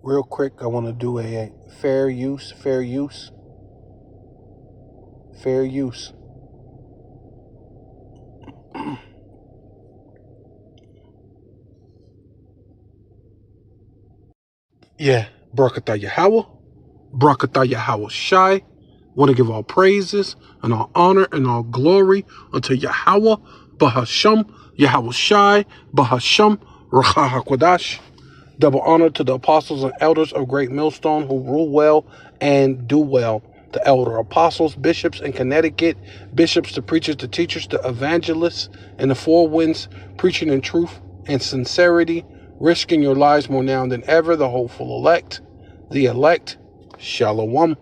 Real quick, I want to do a fair use. Yeah, Barakatah Yahweh, Barakatah Yahweh Shai. Want to give all praises and all honor and all glory unto Yahweh, Bahasham, Yahweh Shai, Bahasham, Racha HaKodash. Double honor to the apostles and elders of Great Millstone who rule well and do well. The elder apostles, bishops in Connecticut, bishops, the preachers, the teachers, the evangelists, and the four winds, preaching in truth and sincerity, risking your lives more now than ever, the hopeful elect, Shalom.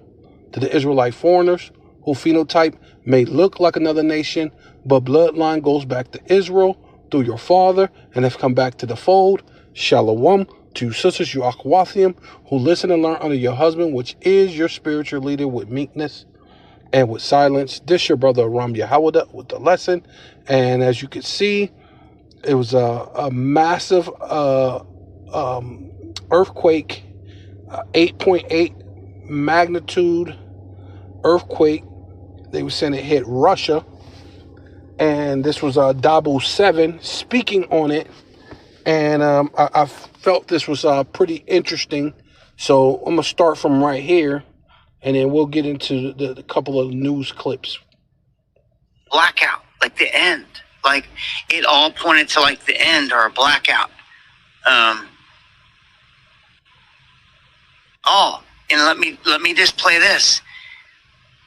To the Israelite foreigners, who phenotype may look like another nation, but bloodline goes back to Israel through your father and have come back to the fold, Shalom. To you sisters, you Akhwathium, who listen and learn under your husband, which is your spiritual leader, with meekness and with silence. This your brother Aram Yahawada with the lesson. And as you can see, it was a massive earthquake, 8.8 magnitude earthquake. They were saying it hit Russia. And this was Dabu 7 speaking on it. And I felt this was pretty interesting. So I'm going to start from right here. And then we'll get into the couple of news clips. Blackout, like the end. Like it all pointed to like the end or a blackout. And let me just play this.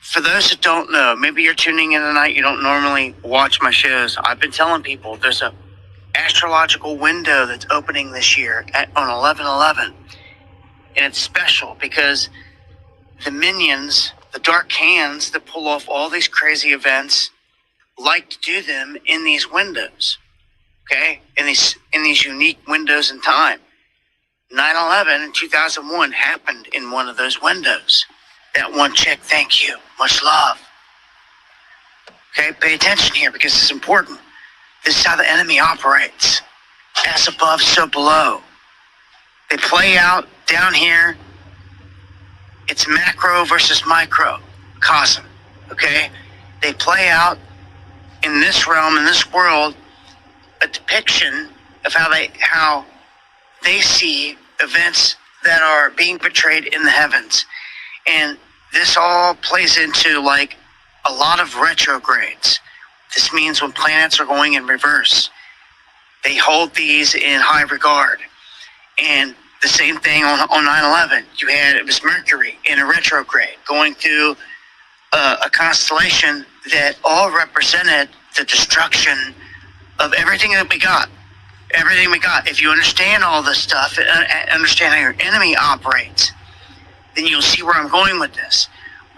For those that don't know, maybe you're tuning in tonight, you don't normally watch my shows. I've been telling people there's a astrological window that's opening this year on 11/11, and it's special because the minions, the dark hands that pull off all these crazy events, like to do them in these windows. Okay, in these unique windows in time. 9/11 in 2001 happened in one of those windows. That one chick, thank you, much love. Okay, pay attention here because it's important. This is how the enemy operates. As above, so below. They play out down here. It's macro versus microcosm, okay? They play out in this realm, in this world, a depiction of how they see events that are being portrayed in the heavens. And this all plays into like a lot of retrogrades. This means when planets are going in reverse, they hold these in high regard. And the same thing on 9/11. It was Mercury in a retrograde going through a constellation that all represented the destruction of everything that we got. Everything we got. If you understand all this stuff, understand how your enemy operates, then you'll see where I'm going with this.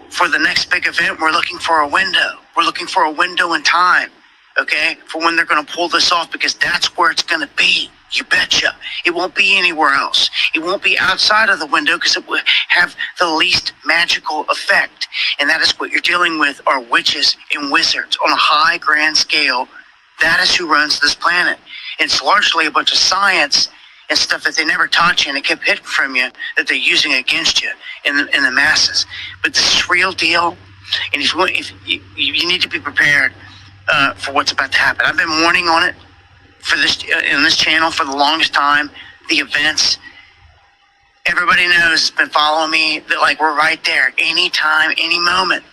For the next big event, we're looking for a window. We're looking for a window in time, okay, for when they're going to pull this off, because that's where it's going to be. You betcha. It won't be anywhere else. It won't be outside of the window because it will have the least magical effect. And that is what you're dealing with are witches and wizards on a high grand scale. That is who runs this planet. It's largely a bunch of science and stuff that they never taught you and it kept hidden from you that they're using against you in the masses. But this is real deal. And if you need to be prepared for what's about to happen. I've been warning on it for this in this channel for the longest time. The events, everybody knows, has been following me. That like we're right there, anytime, any moment.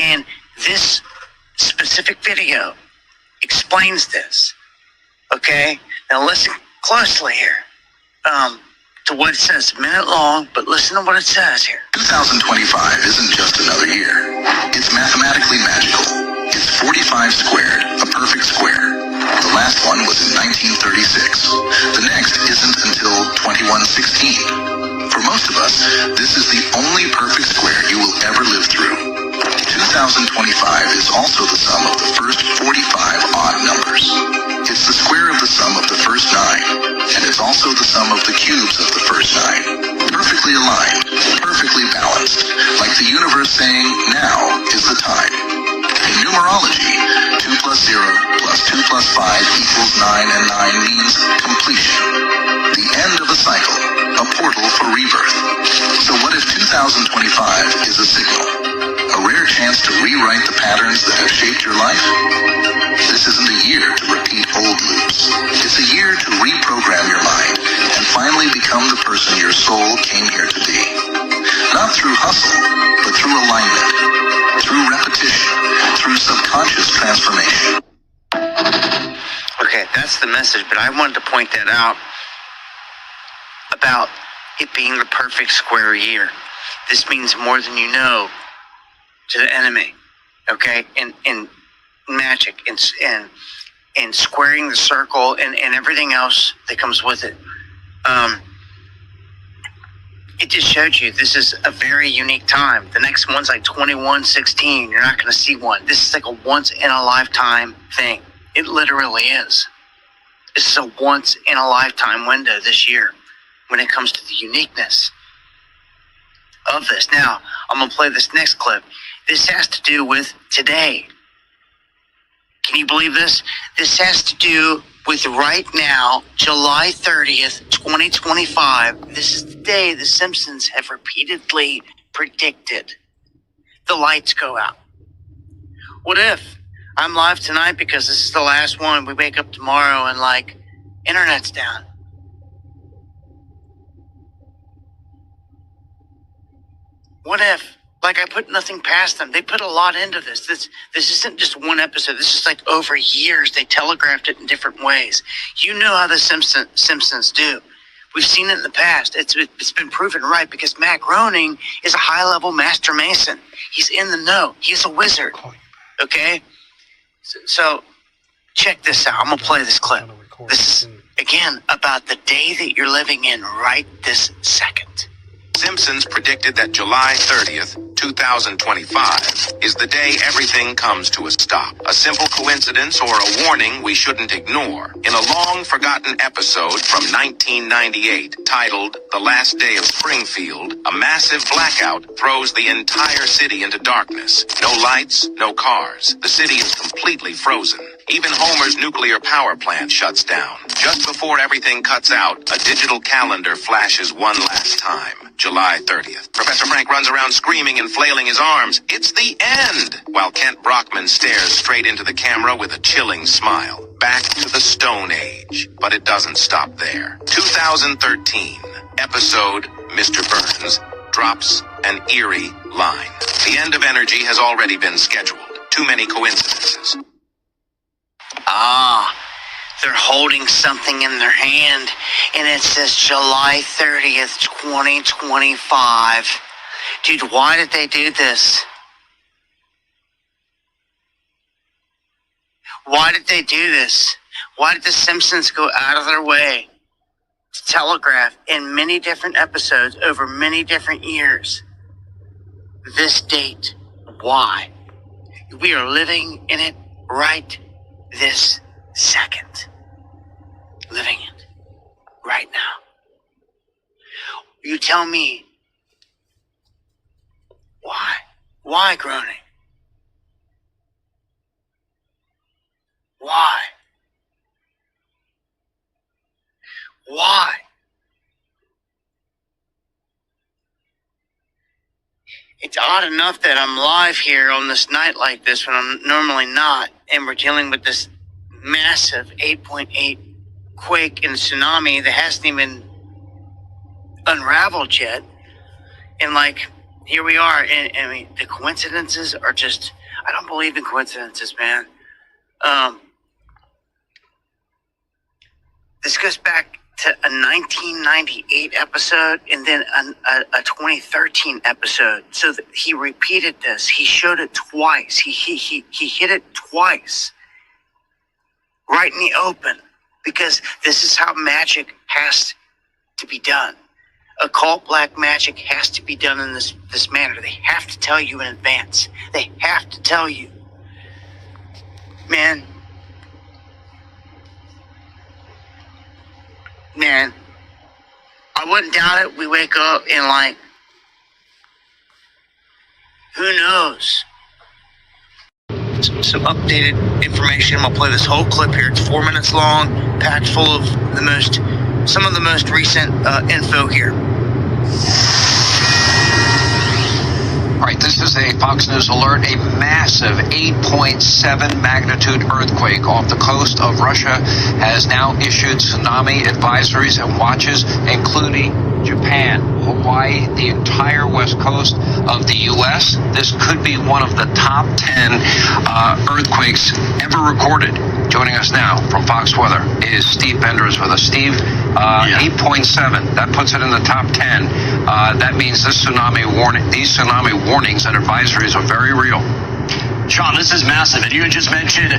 And this specific video explains this. Okay, now listen closely here to what it says. A minute long, but listen to what it says here. 2025 isn't just another year. It's mathematically magical. It's 45 squared, a perfect square. The last one was in 1936. The next isn't until 2116. For most of us, this is the only perfect square you will ever live through. 2025 is also the sum of the first 45 odd numbers. It's the square of the sum of the first 9, and it's also the sum of the cubes of the first 9. Perfectly aligned, perfectly balanced, like the universe saying, now is the time. In numerology, 2 plus 0 plus 2 plus 5 equals 9, and 9 means completion. The end of a cycle, a portal for rebirth. So what if 2025 is a signal? A rare chance to rewrite the patterns that have shaped your life? This isn't a year to repeat old loops. It's a year to reprogram your mind and finally become the person your soul came here to be. Not through hustle, but through alignment, through repetition, through subconscious transformation. Okay, that's the message, but I wanted to point that out about it being the perfect square year. This means more than you know to the enemy, okay? In magic, and squaring the circle, and everything else that comes with it. It just showed you this is a very unique time. The next one's like 2116. You're not going to see one. This is like a once-in-a-lifetime thing. It literally is. This is a once-in-a-lifetime window this year when it comes to the uniqueness of this. Now, I'm going to play this next clip. This has to do with today. Can you believe this? This has to do with right now, July 30th, 2025. This is the day the Simpsons have repeatedly predicted the lights go out. What if I'm live tonight because this is the last one? We wake up tomorrow and like, internet's down. What if? Like, I put nothing past them. They put a lot into this. This isn't just one episode. This is like over years. They telegraphed it in different ways. You know how the Simpsons do. We've seen it in the past. It's been proven right because Matt Groening is a high-level master mason. He's in the know. He's a wizard. Okay? So check this out. I'm going to play this clip. This is, again, about the day that you're living in right this second. Simpsons predicted that July 30th, 2025 is the day everything comes to a stop. A simple coincidence or a warning we shouldn't ignore. In a long-forgotten episode from 1998 titled The Last Day of Springfield, a massive blackout throws the entire city into darkness. No lights, no cars. The city is completely frozen. Even Homer's nuclear power plant shuts down. Just before everything cuts out, a digital calendar flashes one last time. July 30th. Professor Frank runs around screaming and flailing his arms. It's the end! While Kent Brockman stares straight into the camera with a chilling smile. Back to the Stone Age. But it doesn't stop there. 2013. Episode Mr. Burns drops an eerie line. The end of energy has already been scheduled. Too many coincidences. They're holding something in their hand, and it says July 30th, 2025. Dude, why did they do this? Why did they do this? Why did the Simpsons go out of their way to telegraph in many different episodes over many different years this date? Why? We are living in it right this second. Living it right now. You tell me why? Why, Groening? Why? Why? It's odd enough that I'm live here on this night like this when I'm normally not, and we're dealing with this massive 8.8 quake and tsunami that hasn't even unraveled yet. And like, here we are. And I mean, the coincidences are just, I don't believe in coincidences, man. This goes back to a 1998 episode and then a 2013 episode. So that he repeated this. He showed it twice. He hit it twice. Right in the open. Because this is how magic has to be done. Occult black magic has to be done in this manner. They have to tell you in advance. They have to tell you. Man, I wouldn't doubt it. We wake up and like, who knows? Some updated information. I'm going to play this whole clip here. It's 4 minutes long, packed full of the most some of the most recent info here. All right, this is a Fox News alert. A massive 8.7 magnitude earthquake off the coast of Russia has now issued tsunami advisories and watches, including Japan, Hawaii, the entire west coast of the U.S. This could be one of the top 10 earthquakes ever recorded. Joining us now from Fox Weather is Steve Benders with us. Steve, 8.7, that puts it in the top 10. That means these tsunami warnings and advisories are very real. Sean, this is massive. And you had just mentioned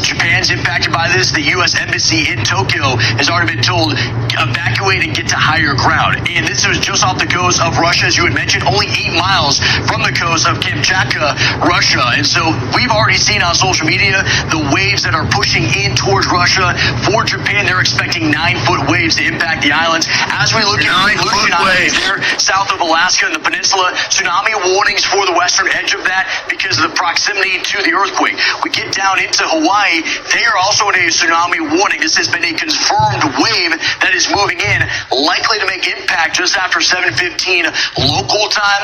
Japan's impacted by this. The U.S. Embassy in Tokyo has already been told evacuate and get to higher ground. And this was just off the coast of Russia, as you had mentioned, only 8 miles from the coast of Kamchatka, Russia. And so we've already seen on social media the waves that are pushing in towards Russia. For Japan, they're expecting 9-foot waves to impact the islands. As we look at the Aleutian Islands there, south of Alaska and the peninsula, tsunami warnings for the western edge of that because of the proximity to the earthquake. We get down into Hawaii, they are also in a tsunami warning. This has been a confirmed wave that is moving in, likely to make impact just after 7:15 local time.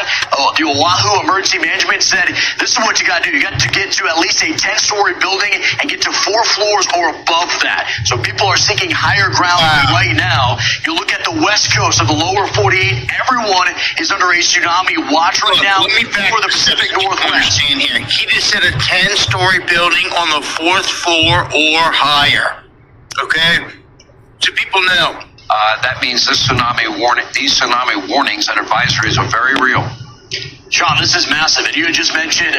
The Oahu Emergency Management said, this is what you got to do. You got to get to at least a 10-story building and get to 4 floors or above that. So people are seeking higher ground right now. You look at the west coast of the lower 48, everyone is under a tsunami watch right now for the Pacific Northwest. Here. He just said a 10-story building on the 4th floor or higher. Okay? So people know. That means these tsunami warnings and advisories are very real. Sean, this is massive. And you had just mentioned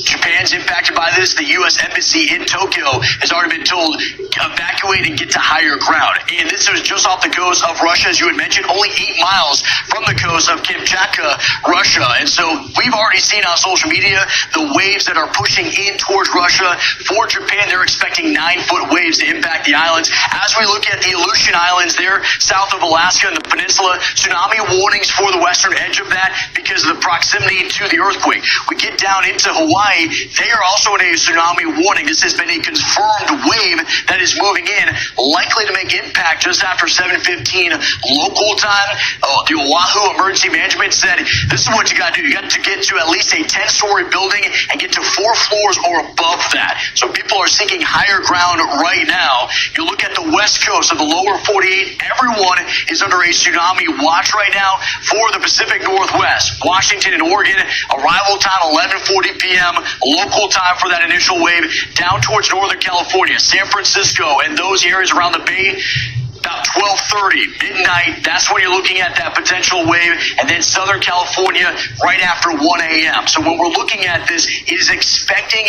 Japan's impacted by this. The U.S. Embassy in Tokyo has already been told evacuate and get to higher ground. And this was just off the coast of Russia, as you had mentioned, only 8 miles from the coast of Kamchatka, Russia. And so we've already seen on social media the waves that are pushing in towards Russia. For Japan, they're expecting 9-foot waves to impact the islands. As we look at the Aleutian Islands there, south of Alaska and the peninsula, tsunami warnings for the western edge of that because of the proximity to the earthquake. We get down into Hawaii, they are also in a tsunami warning. This has been a confirmed wave that is moving in, likely to make impact just after 7:15 local time. The Oahu Emergency Management said, this is what you got to do. You got to get to at least a 10-story building and get to 4 floors or above that. So people are seeking higher ground right now. You look at the west coast of the lower 48, everyone is under a tsunami watch right now for the Pacific Northwest. Washington and Oregon, arrival time 11:40 p.m. local time for that initial wave, down towards Northern California, San Francisco, and those areas around the Bay. About 12:30, midnight, that's when you're looking at that potential wave, and then Southern California right after 1 a.m. So when we're looking at this, it is expecting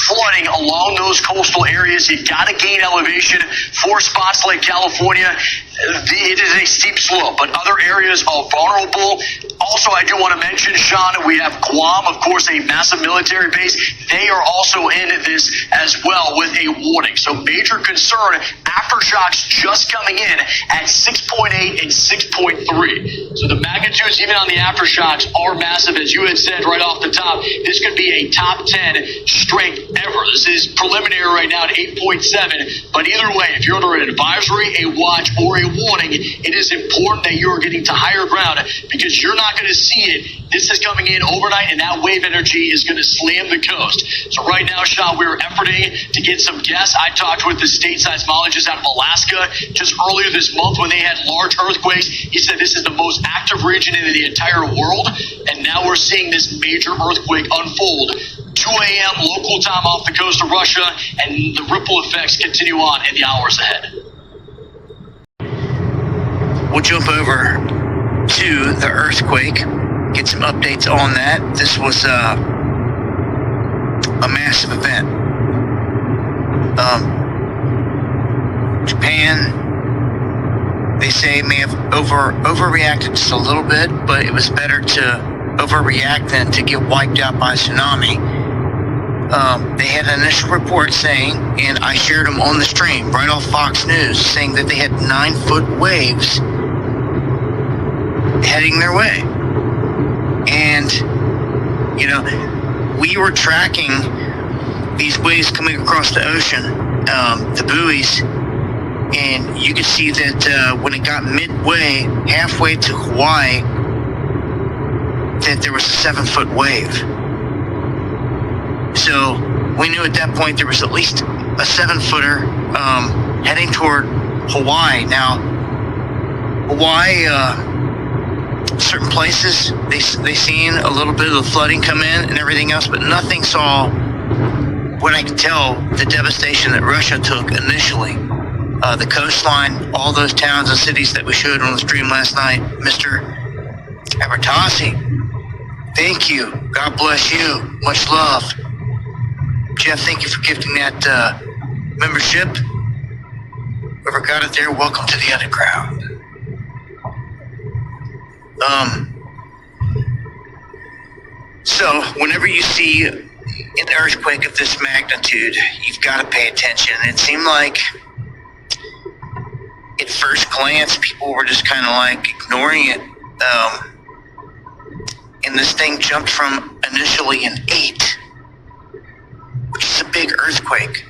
flooding along those coastal areas. You got to gain elevation for spots like California. It is a steep slope, but other areas are vulnerable. Also, I do want to mention, Sean, we have Guam, of course, a massive military base. They are also in this as well with a warning. So major concern, aftershocks just coming in at 6.8 and 6.3. So the magnitudes, even on the aftershocks, are massive. As you had said right off the top, this could be a top 10 strength ever. This is preliminary right now at 8.7. But either way, if you're under an advisory, a watch, or a warning, it is important that you're getting to higher ground because you're not going to see it. This is coming in overnight, and that wave energy is going to slam the coast. So right now, Sean, we're efforting to get some guests. I talked with the state seismologist out of Alaska just earlier this month when they had large earthquakes. He said this is the most active region in the entire world, and now we're seeing this major earthquake unfold. 2 a.m. local time off the coast of Russia, and the ripple effects continue on in the hours ahead. We'll jump over to the earthquake, get some updates on that. This was a massive event. Japan, they say, may have overreacted just a little bit, but it was better to overreact than to get wiped out by a tsunami. They had an initial report saying, and I shared them on the stream right off Fox News, saying that they had 9-foot waves heading their way. And, you know, we were tracking these waves coming across the ocean, the buoys, And you could see that when it got midway, halfway to Hawaii, that there was a 7-foot wave. So we knew at that point there was at least a 7-footer heading toward Hawaii. Now, Hawaii, certain places, they seen a little bit of the flooding come in and everything else, but nothing saw, what I can tell, the devastation that Russia took initially. The coastline, all those towns and cities that we showed on the stream last night. Mr. Abertasi, thank you. God bless you. Much love. Jeff, thank you for gifting that membership. Whoever got it there, welcome to the underground. So whenever you see an earthquake of this magnitude, you've got to pay attention. It seemed like at first glance, people were just kind of like ignoring it. And this thing jumped from initially an 8, which is a big earthquake,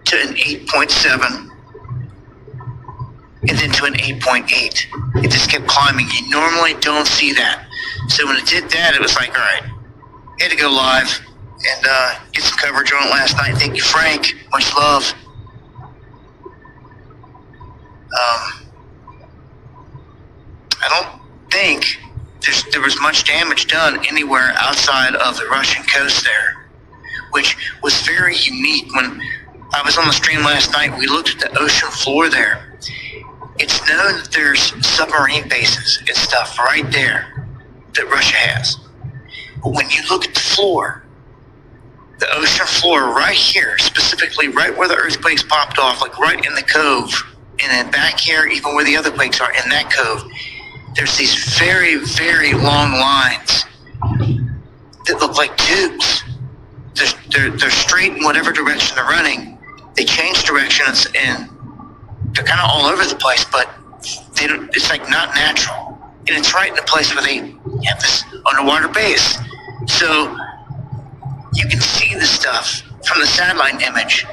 to an 8.7, and then to an 8.8. It just kept climbing. You normally don't see that. So when it did that, it was like, all right, had to go live and get some coverage on it last night. Thank you, Frank. Much love. I don't think there was much damage done anywhere outside of the Russian coast there, which was very unique. When I was on the stream last night, we looked at the ocean floor there. It's known that there's submarine bases and stuff right there that Russia has. But when you look at the floor, the ocean floor right here, specifically right where the earthquakes popped off, like right in the cove, and then back here, even where the other quakes are in that cove, there's these very, very long lines that look like tubes. They're straight in whatever direction they're running. They change directions and they're kind of all over the place, but they don't, it's like not natural. And it's right in the place where they have this underwater base. So you can see the stuff from the satellite imagery.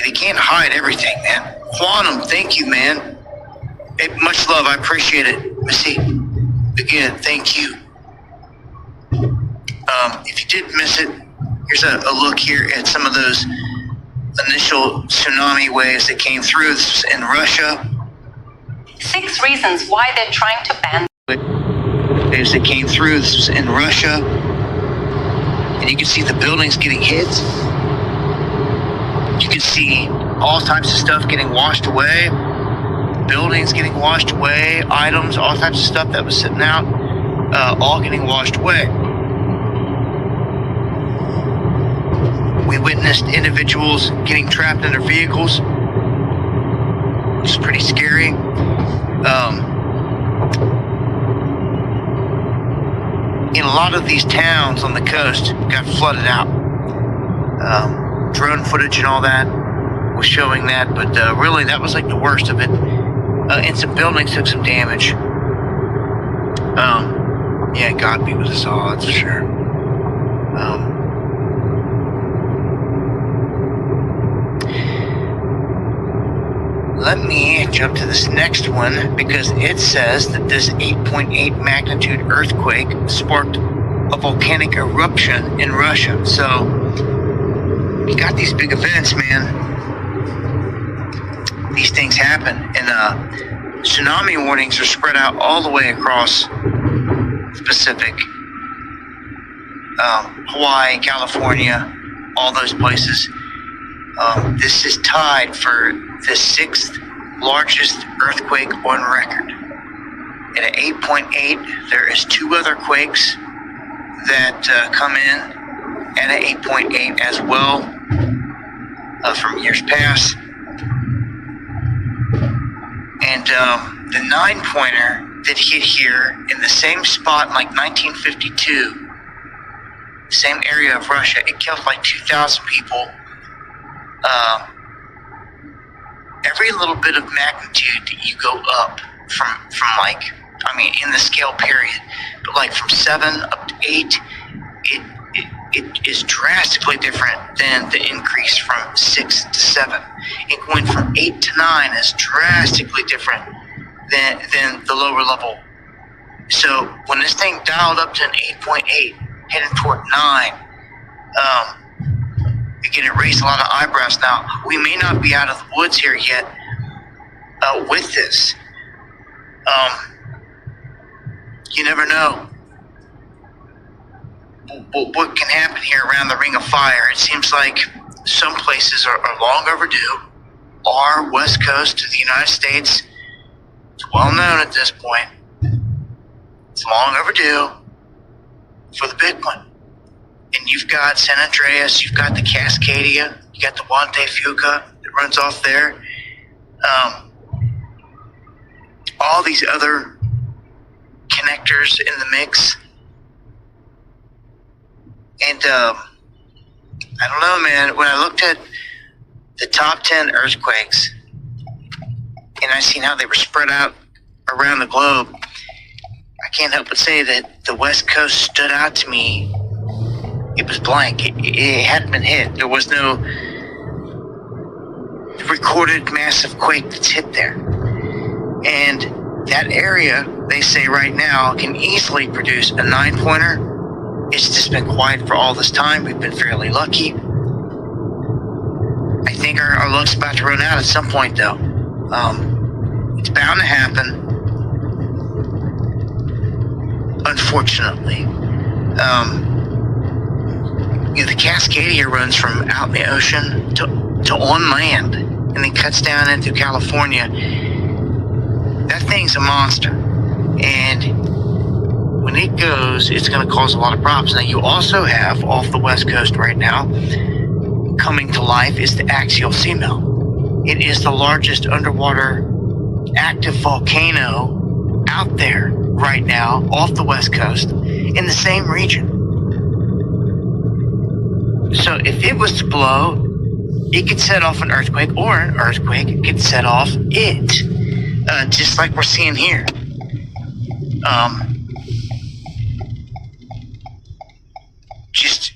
They can't hide everything, man. Quantum, thank you, man. Hey, much love, I appreciate it. Missy, again, thank you. If you did miss it, here's a look here at some of those initial tsunami waves that came through. This was in Russia. 6 reasons why they're trying to ban waves that came through. This was in Russia. And you can see the buildings getting hit. You can see all types of stuff getting washed away. Buildings getting washed away. Items, all types of stuff that was sitting out, all getting washed away. We witnessed individuals getting trapped in their vehicles, which is pretty scary. In a lot of these towns on the coast got flooded out. Drone footage and all that was showing that, but really that was like the worst of it. And some buildings took some damage. Yeah, God be with us all, that's for sure. Let me jump to this next one because it says that this 8.8 magnitude earthquake sparked a volcanic eruption in Russia. So you got these big events, man. These things happen, and tsunami warnings are spread out all the way across the Pacific. Hawaii, California, all those places. This is tied for the 6th largest earthquake on record. At an 8.8, there is 2 other quakes that come in at an 8.8 as well from years past. And the 9-pointer that hit here in the same spot in like 1952, same area of Russia, it killed like 2,000 people. Every little bit of magnitude that you go up from like, I mean, in the scale period, but like from 7 up to 8, it is drastically different than the increase from 6 to 7. And going from 8 to 9 is drastically different than the lower level. So when this thing dialed up to an 8.8, heading toward 9, again, it raised a lot of eyebrows. Now, we may not be out of the woods here yet with this. You never know what can happen here around the Ring of Fire. It seems like some places are long overdue. Our west coast of the United States, it's well known at this point. It's long overdue for the big one. And you've got San Andreas, you've got the Cascadia, you got the Juan de Fuca that runs off there. All these other connectors in the mix. And I don't know, man, when I looked at the top 10 earthquakes and I seen how they were spread out around the globe, I can't help but say that the West Coast stood out to me. It was blank. It hadn't been hit. There was no recorded massive quake that's hit there. And that area, they say right now, can easily produce a 9-pointer. It's just been quiet for all this time. We've been fairly lucky. I think our luck's about to run out at some point, though. It's bound to happen. Unfortunately. The Cascadia runs from out in the ocean to on land and then cuts down into California. That thing's a monster. And when it goes, it's going to cause a lot of problems. Now, you also have, off the West Coast right now, coming to life is the axial seamount. It is the largest underwater active volcano out there right now, off the West Coast, in the same region. So if it was to blow, it could set off an earthquake, or an earthquake could set off it, just like we're seeing here. Just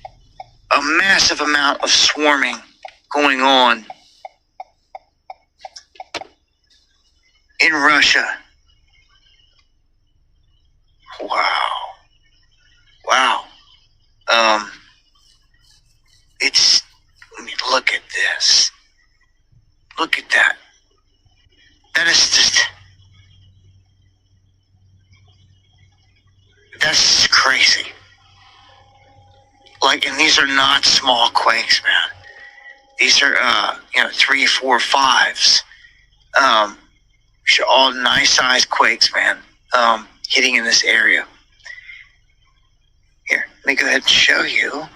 a massive amount of swarming going on in Russia. Wow. I mean, look at this. Look at that. That is just, that's just crazy. Like, and these are not small quakes, man. These are, 3, 4, 5s. All nice sized quakes, man. Hitting in this area. Here, let me go ahead and show you.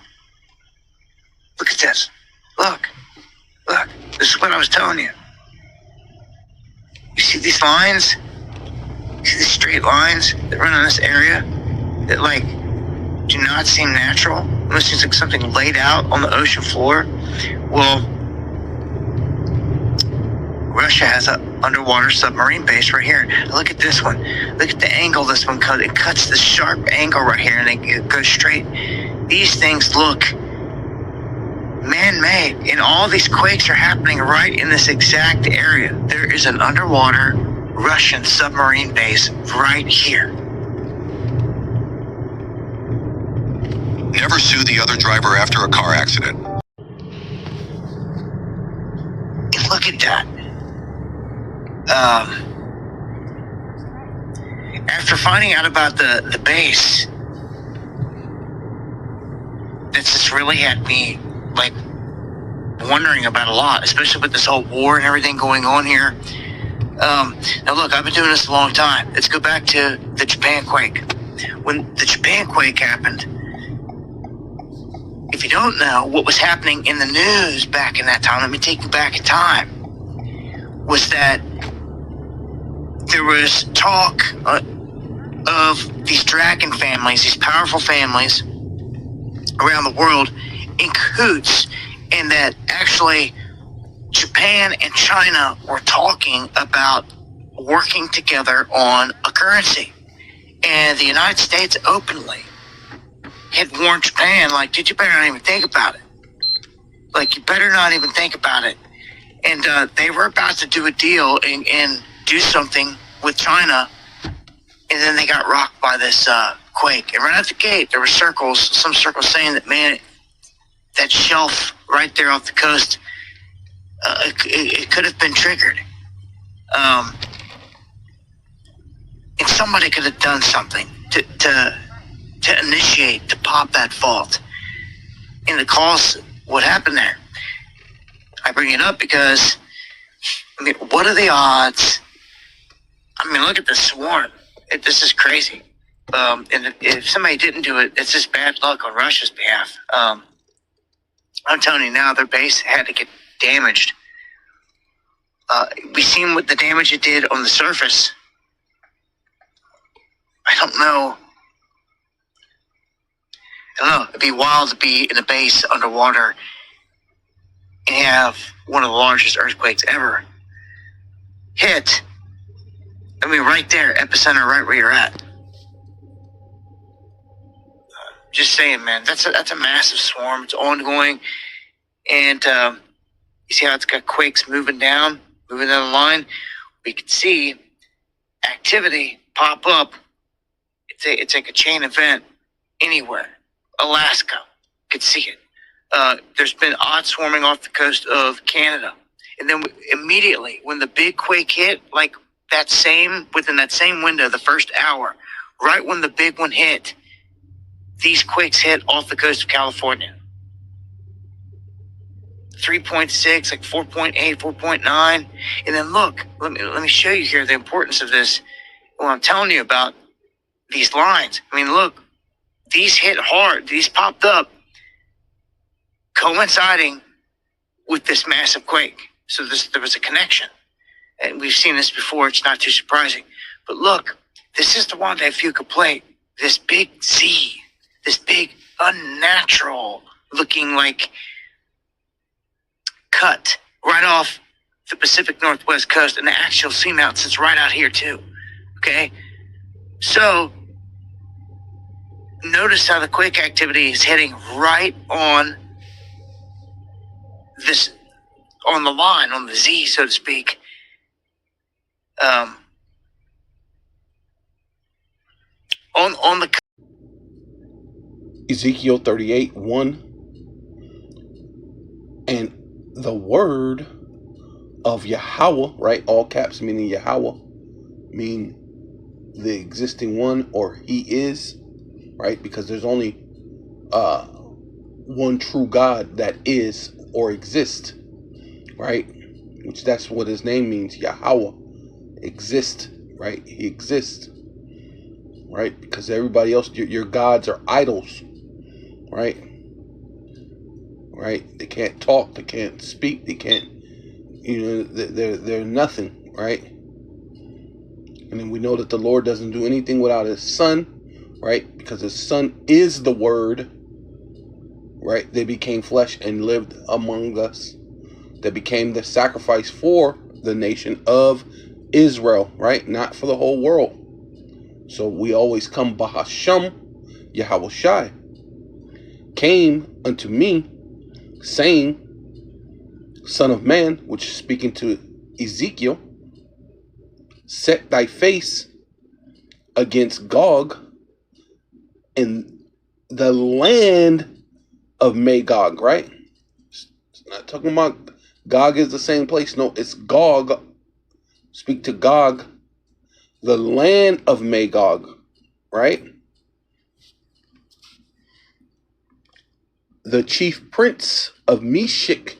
Look at this. Look. This is what I was telling you. You see these lines? You see these straight lines that run in this area that, like, do not seem natural? It seems like something laid out on the ocean floor. Well, Russia has an underwater submarine base right here. Look at this one. Look at the angle this one cuts. It cuts the sharp angle right here, and it goes straight. These things look man-made, and all these quakes are happening right in this exact area. There is an underwater Russian submarine base right here. Never sue the other driver after a car accident. And look at that. After finding out about the base, that's just really had me, like, wondering about a lot, especially with this whole war and everything going on here. Now look, I've been doing this a long time. Let's go back to the Japan quake. When the Japan quake happened, if you don't know what was happening in the news back in that time, let me take you back in time, was that there was talk of these dragon families, these powerful families around the world in cahoots, and that actually Japan and China were talking about working together on a currency. And the United States openly had warned Japan, like, dude, you better not even think about it. Like, you better not even think about it. And they were about to do a deal and do something with China, and then they got rocked by this quake. And right at the gate, there were some circles saying that, man, that shelf right there off the coast, it could have been triggered. And somebody could have done something to initiate, to pop that fault. And to cause what happened there. I bring it up because, I mean, what are the odds? I mean, look at the swarm. This is crazy. And if somebody didn't do it, it's just bad luck on Russia's behalf. I'm telling you now, their base had to get damaged. We've seen what the damage it did on the surface. I don't know. It'd be wild to be in a base underwater and have one of the largest earthquakes ever hit. I mean, right there, epicenter, right where you're at. Just saying, man, that's a massive swarm. It's ongoing, and you see how it's got quakes moving down the line. We can see activity pop up. It's like a chain event anywhere. Alaska, could see it. There's been odd swarming off the coast of Canada. And then immediately when the big quake hit, like within that same window, the first hour, right when the big one hit, these quakes hit off the coast of California. 3.6, like 4.8, 4.9. And then look, let me show you here the importance of this. What I'm telling you about these lines. I mean, look, these hit hard. These popped up coinciding with this massive quake. So there was a connection. And we've seen this before. It's not too surprising. But look, this is the Juan de Fuca plate. This big Z. This big unnatural looking like cut right off the Pacific Northwest coast. And the actual seamount sits right out here too. Okay? So notice how the quake activity is hitting right on this, on the line, on the Z, so to speak. On the Ezekiel 38:1, and the word of Yahweh, right? All caps meaning Yahweh, mean the existing one, or he is, right? Because there's only one true God that is or exists, right? Which that's what his name means, Yahweh, exist, right? He exists, right? Because everybody else, your gods are idols, right? Right? They can't talk, they can't speak, they can't, they're nothing, right? And then we know that the Lord doesn't do anything without his son, right? Because his son is the word, right? They became flesh and lived among us. They became the sacrifice for the nation of Israel, right? Not for the whole world. So we always come Bahasham, Yahweh Shai, came unto me, saying, Son of man, which is speaking to Ezekiel, set thy face against Gog in the land of Magog, right? It's not talking about Gog is the same place. No, it's Gog. Speak to Gog, the land of Magog, right? The chief prince of Meshech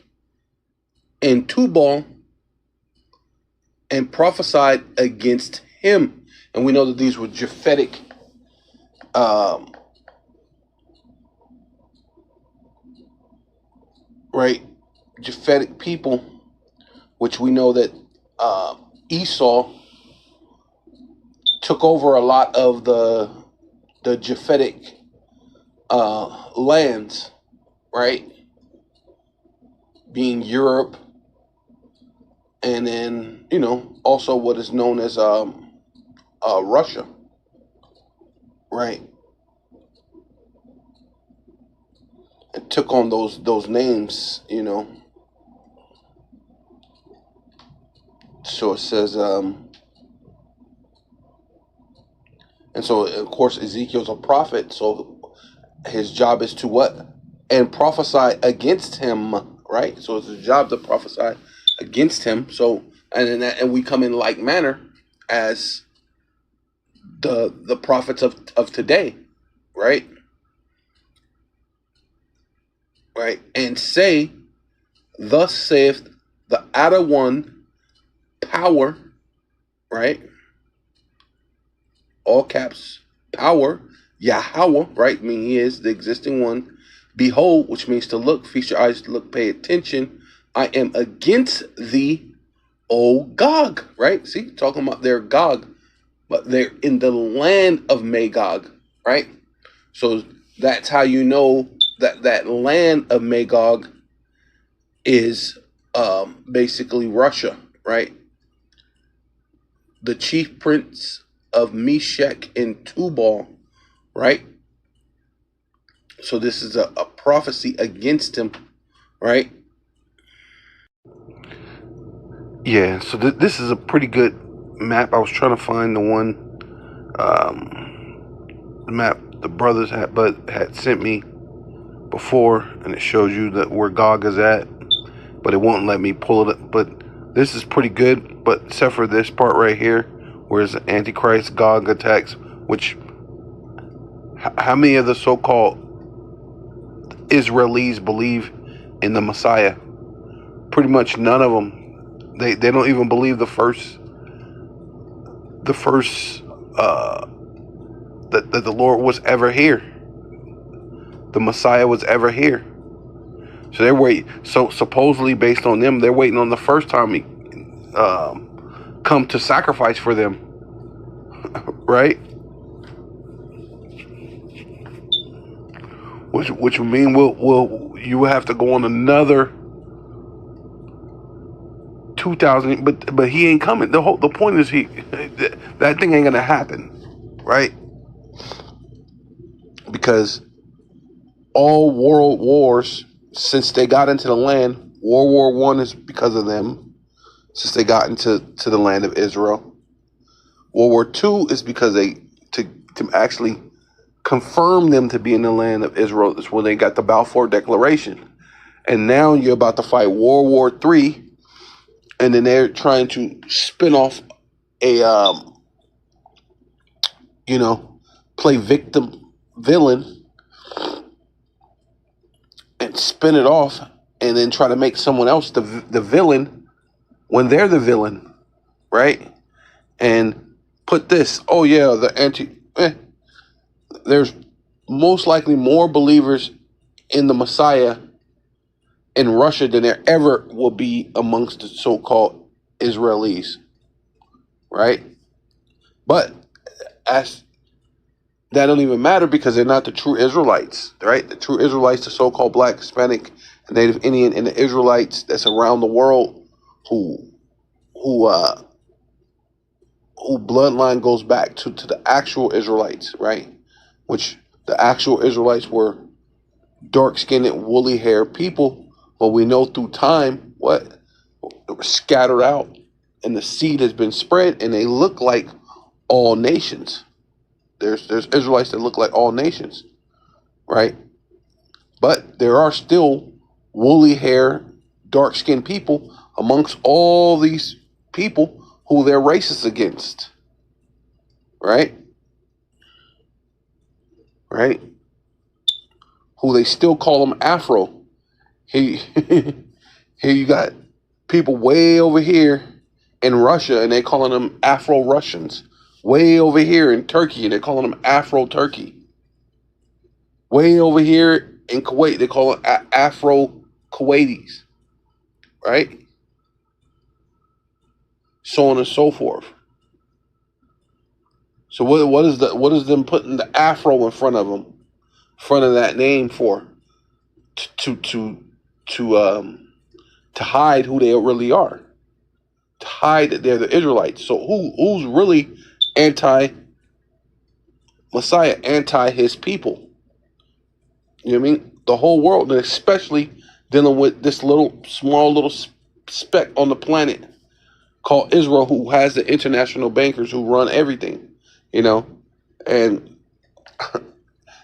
and Tubal, and prophesied against him. And we know that these were Japhetic right, Japhetic people, which we know that Esau took over a lot of the Japhetic lands, right? Being Europe, and then, also what is known as Russia, right? took on those names, you know. So it says, and so of course Ezekiel's a prophet, so his job is to what? And prophesy against him, right? So it's his job to prophesy against him. So and we come in like manner as the prophets of today, right? Right, and say, thus saith the outer one, power, right? All caps, power, Yahweh, right? I mean, he is the existing one. Behold, which means to look, feast your eyes to look, pay attention. I am against thee, O Gog, right? See, talking about their Gog, but they're in the land of Magog, right? So that's how you know that land of Magog is basically Russia, right? The chief prince of Meshech and Tubal, right? So this is a prophecy against him, right? Yeah, so this is a pretty good map. I was trying to find the one map the brothers had sent me before, and it shows you that where Gog is at, but it won't let me pull it up. But this is pretty good, but except for this part right here, where the Antichrist Gog attacks, which how many of the so-called Israelis believe in the Messiah? Pretty much none of them. They don't even believe the first that the Lord was ever here. The Messiah was ever here. So they're waiting. So supposedly, based on them, they're waiting on the first time he come to sacrifice for them, right? Which would mean you will have to go on another 2,000. But he ain't coming. The point is that thing ain't gonna happen, right? Because all world wars, since they got into the land, World War I is because of them, since they got into the land of Israel. World War II is because to actually confirm them to be in the land of Israel is when they got the Balfour Declaration. And now you're about to fight World War III, and then they're trying to spin off a, play villain, and spin it off, and then try to make someone else the villain when they're the villain, right? And put this, there's most likely more believers in the Messiah in Russia than there ever will be amongst the so-called Israelis, right? But that don't even matter, because they're not the true Israelites, right? The true Israelites, the so-called Black, Hispanic, and Native Indian, and the Israelites that's around the world who bloodline goes back to the actual Israelites, right? Which the actual Israelites were dark-skinned, woolly-haired people, but we know through time what? They were scattered out, and the seed has been spread, and they look like all nations. There's Israelites that look like all nations, right? But there are still woolly hair, dark-skinned people amongst all these people who they're racist against, right? Right? Who they still call them Afro. Here you got people way over here in Russia, and they calling them Afro-Russians. Way over here in Turkey, and they're calling them Afro-Turkey. Way over here in Kuwait, they call it Afro-Kuwaitis, right? So on and so forth. So what is them putting the Afro in front of them, in front of that name for? To hide who they really are, to hide that they're the Israelites. So who's really anti-Messiah, anti his people? You know what I mean? the whole world, and especially dealing with this small little speck on the planet called Israel, who has the international bankers who run everything, you know, and I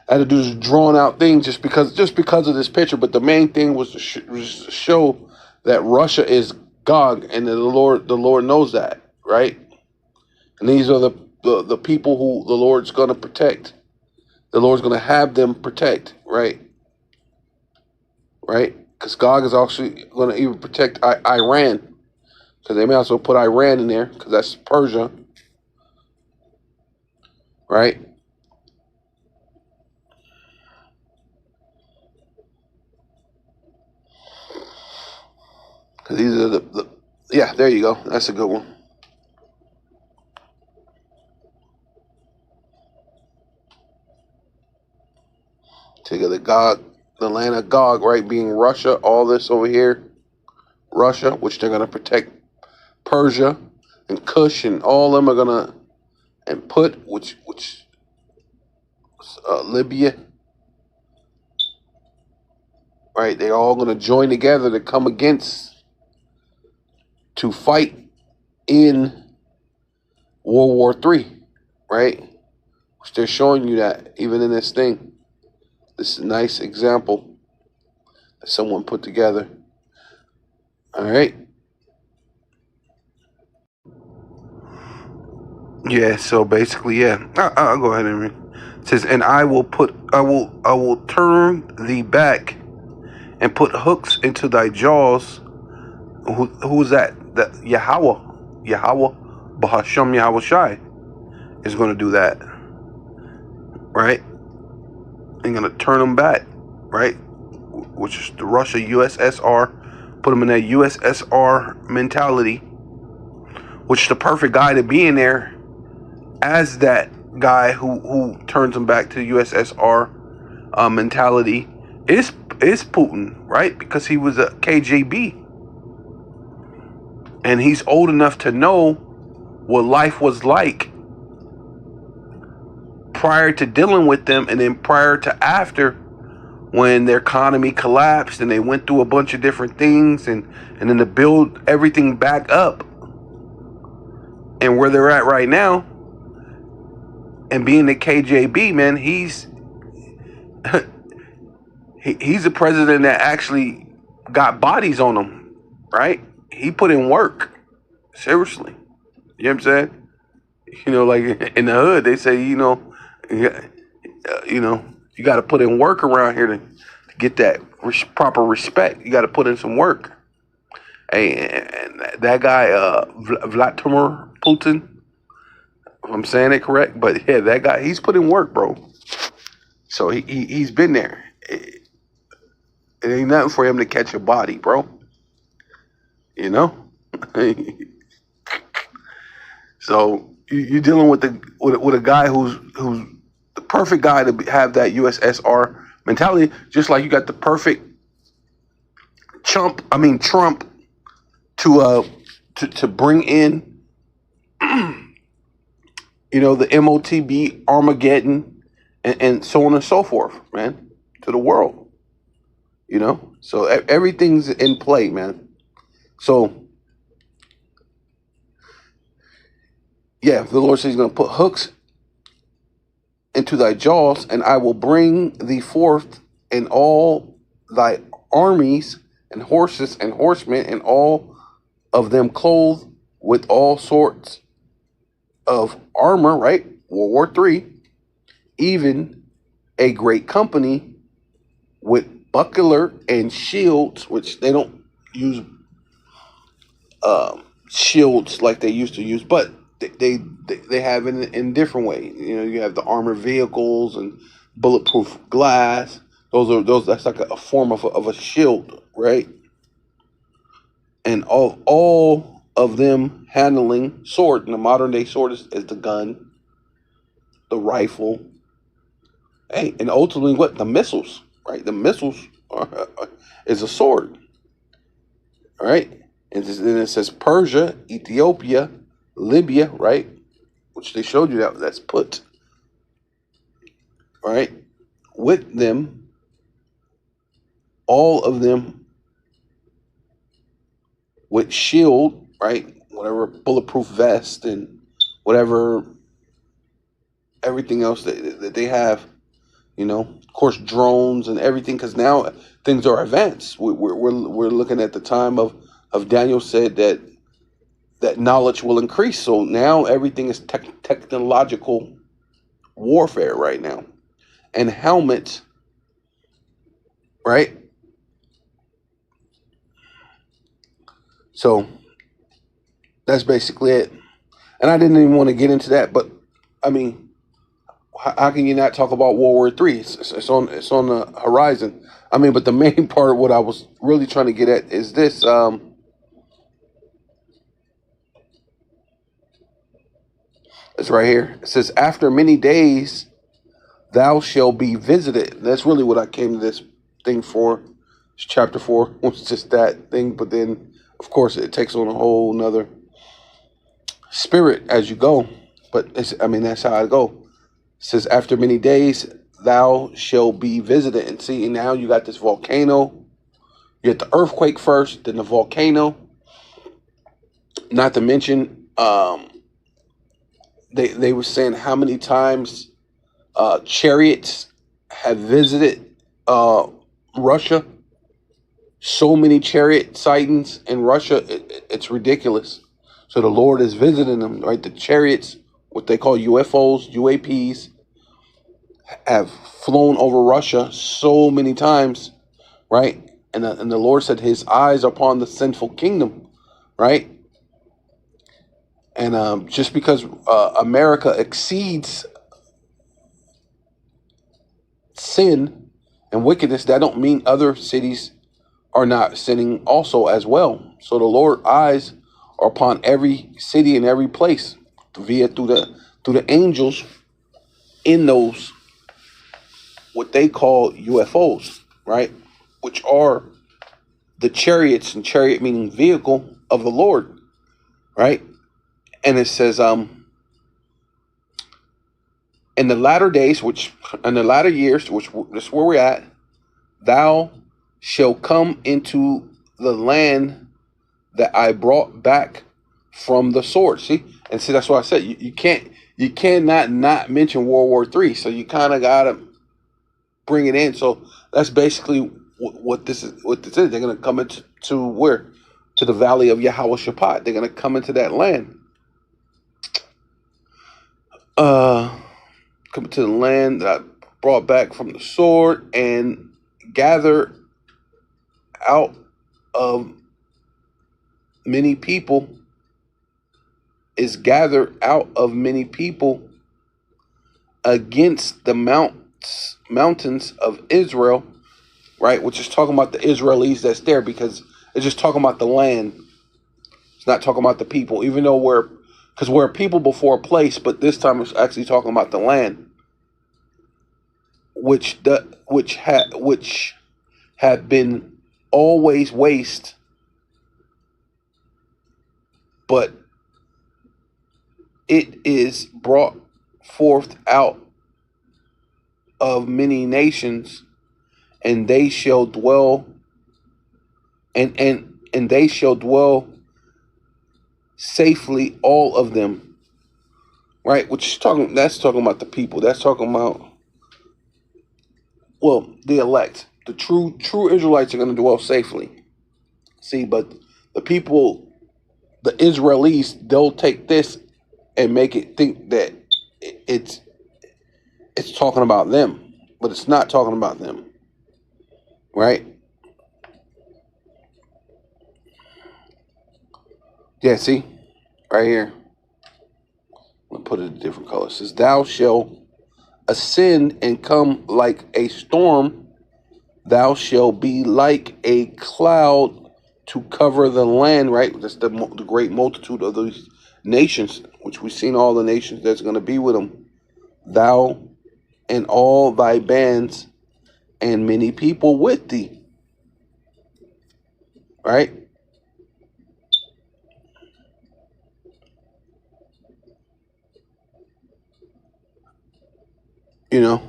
had to do this drawn out thing just because of this picture. But the main thing was to show that Russia is Gog, and that the Lord knows that, right? And these are the people who the Lord's going to protect. The Lord's going to have them protect, right? Right? Because Gog is actually going to even protect Iran. Because they may also put Iran in there, because that's Persia. Right? Because these are yeah, there you go. That's a good one. Take the land of Gog, right, being Russia, all this over here, Russia, which they're going to protect Persia and Kush, and all of them are going to, and Put, which Libya, right, they're all going to join together to come to fight in World War III, right, which they're showing you that even in this thing. This nice example that someone put together. All right. Yeah. So basically, yeah. I'll go ahead and read. It says, "And I will turn thee back, and put hooks into thy jaws." Who is that? That Yahweh, Bahasham Yahweh Shai is going to do that, right? And going to turn them back, right? Which is the Russia USSR, put them in that USSR mentality, which is the perfect guy to be in there as that guy who turns them back to the USSR mentality is Putin, right? Because he was a KGB, and he's old enough to know what life was like prior to dealing with them, and then prior to after, when their economy collapsed and they went through a bunch of different things, and then to build everything back up and where they're at right now, and being the KGB, man, he's a president that actually got bodies on him, right? He put in work, seriously. You know what I'm saying? You know, like in the hood, they say, you got to put in work around here to get that proper respect. You got to put in some work. And that guy, Vladimir Putin, if I'm saying it correct, but yeah, that guy, he's put in work, bro. So he's been there. It ain't nothing for him to catch a body, bro. You know? So you're dealing with a guy who's the perfect guy to have that USSR mentality, just like you got the perfect Trump to bring in, the MOTB, Armageddon, and so on and so forth, man, to the world. So everything's in play, man. So yeah, the Lord says he's going to put hooks into thy jaws, and I will bring thee forth in all thy armies and horses and horsemen, and all of them clothed with all sorts of armor, right? World War III, even a great company with buckler and shields, which they don't use shields like they used to use, but they have it in different ways. You have the armored vehicles and bulletproof glass. That's like a form of a shield, right? And all of them handling sword. And the modern day sword is the gun, the rifle, and ultimately what? The missiles, right? The missiles is a sword, right? And then it says Persia, Ethiopia, Libya, right? Which they showed you that's put, right? With them all of them with shield, right? Whatever bulletproof vest and whatever everything else that they have, of course, drones and everything, because now things are advanced. We're looking at the time of Daniel said that knowledge will increase. So now everything is technological warfare right now, and helmets, right? So that's basically it. And I didn't even want to get into that, but I mean, how can you not talk about World War III? It's on the horizon. I mean, but the main part, what I was really trying to get at is this. It's right here. It says, "After many days, thou shalt be visited." That's really what I came to this thing for. It's chapter 4 was just that thing, but then, of course, it takes on a whole nother spirit as you go. But that's how I go. It says, "After many days, thou shalt be visited." And see, now you got this volcano. You get the earthquake first, then the volcano. Not to mention, they were saying how many times chariots have visited Russia. So many chariot sightings in Russia, it's ridiculous. So the Lord is visiting them, right? The chariots, what they call UFOs, UAPs, have flown over Russia so many times, right? And the Lord said his eyes are upon the sinful kingdom, right? And just because America exceeds sin and wickedness, that don't mean other cities are not sinning also as well. So the Lord's eyes are upon every city and every place through the angels in those what they call UFOs, right? Which are the chariots, and chariot meaning vehicle of the Lord, right? And it says, in the latter days, in the latter years, which is where we're at, thou shalt come into the land that I brought back from the sword. See, that's why I said you cannot not mention World War III. So you kind of gotta bring it in. So that's basically what this is. They're gonna come into where? To the valley of Yahweh Shaphat. They're gonna come into that land. Come to the land that I brought back from the sword, and gather out of many people. Is gathered out of many people against the mountains of Israel, right? Which is talking about the Israelis that's there, because it's just talking about the land. It's not talking about the people, even though we're a people before a place, but this time it's actually talking about the land, which had been always waste, but it is brought forth out of many nations, and they shall dwell, and they shall dwell safely, all of them, right? That's talking about the people. That's talking about, well, the elect, the true Israelites are going to dwell safely. See, but the people, the Israelis, they'll take this and make it think that it's talking about them, but it's not talking about them, right? Yeah, see, right here. I'm gonna put it in different colors. It says, "Thou shalt ascend and come like a storm. Thou shalt be like a cloud to cover the land," right? That's the great multitude of those nations, which we've seen all the nations that's going to be with them. "Thou and all thy bands and many people with thee," right? You know,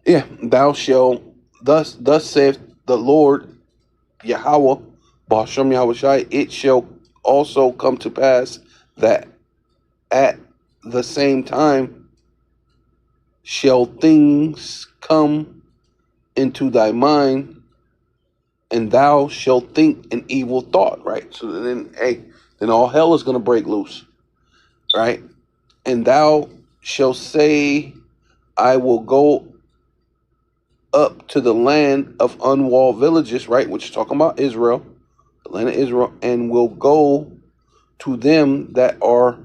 Yeah, thou shalt, thus saith the Lord Yahweh, Ba'ashem Yahweh Shai, it shall also come to pass that at the same time shall things come into thy mind, and thou shalt think an evil thought, right? So then, then all hell is going to break loose, right? And thou shalt say, I will go up to the land of unwalled villages, right? Which is talking about Israel, the land of Israel, and will go to them that are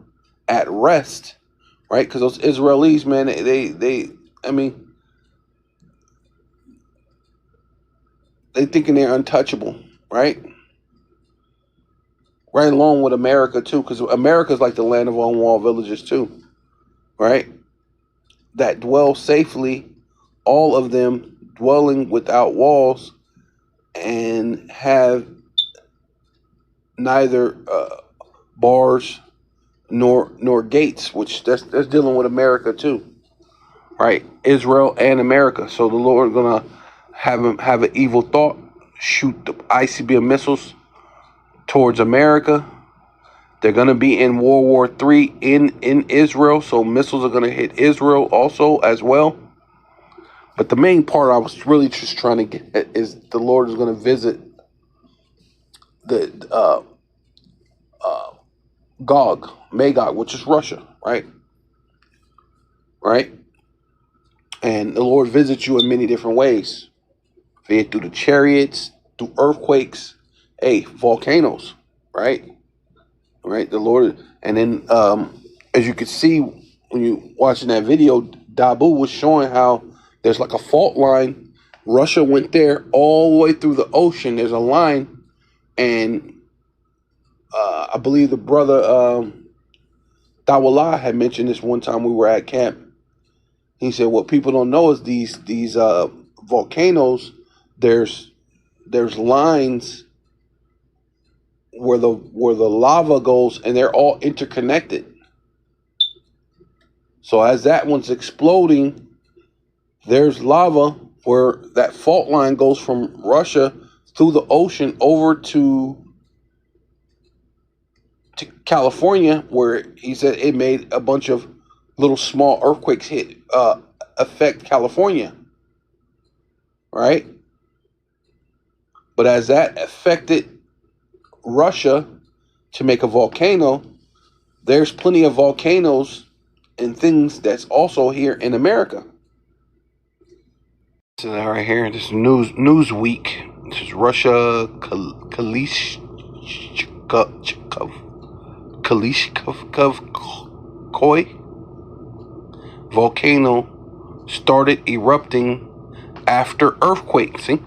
at rest, right? Because those Israelis, man, I mean, they thinking they're untouchable, right? Right along with America too, because America's like the land of unwalled villages too, right? That dwell safely, all of them dwelling without walls, and have neither bars nor gates, which that's dealing with America too, right? Israel and America. So the Lord gonna have an evil thought, shoot the ICBM missiles towards America. They're gonna be in World War III in Israel, so missiles are gonna hit Israel also as well. But the main part I was really just trying to get at is the Lord is gonna visit the Magog, which is Russia, right? Right? And the Lord visits you in many different ways. Be it through the chariots, through earthquakes, volcanoes, right? Right? The Lord, and then as you could see when you watching that video, Dabu was showing how there's like a fault line. Russia went there all the way through the ocean. There's a line, and I believe the brother Dawala had mentioned this one time we were at camp. He said what people don't know is these volcanoes. There's lines where the lava goes, and they're all interconnected. So as that one's exploding, there's lava where that fault line goes from Russia through the ocean over to California, where he said it made a bunch of little small earthquakes affect California, right? But as that affected Russia to make a volcano, there's plenty of volcanoes and things that's also here in America. So right here, this is Newsweek. This is Russia Kalishnikov volcano started erupting after earthquake. See?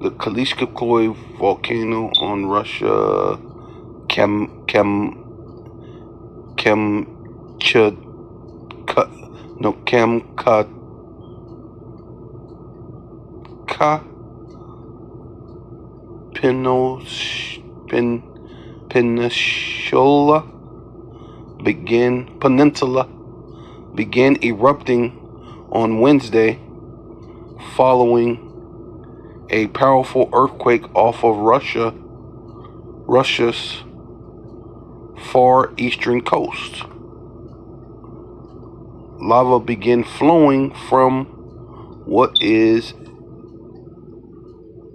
The Kalishnikov volcano on Russia, Kamchatka, Peninsula began erupting on Wednesday following a powerful earthquake off of Russia's far eastern coast. Lava began flowing from what is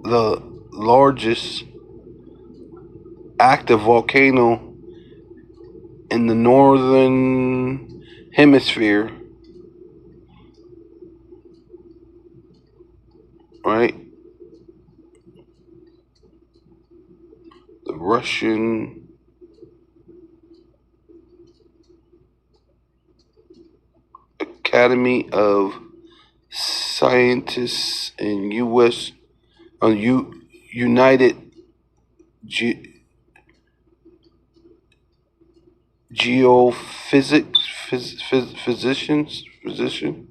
the largest active volcano in the northern hemisphere, right? The Russian Academy of Scientists and United Geophysics physician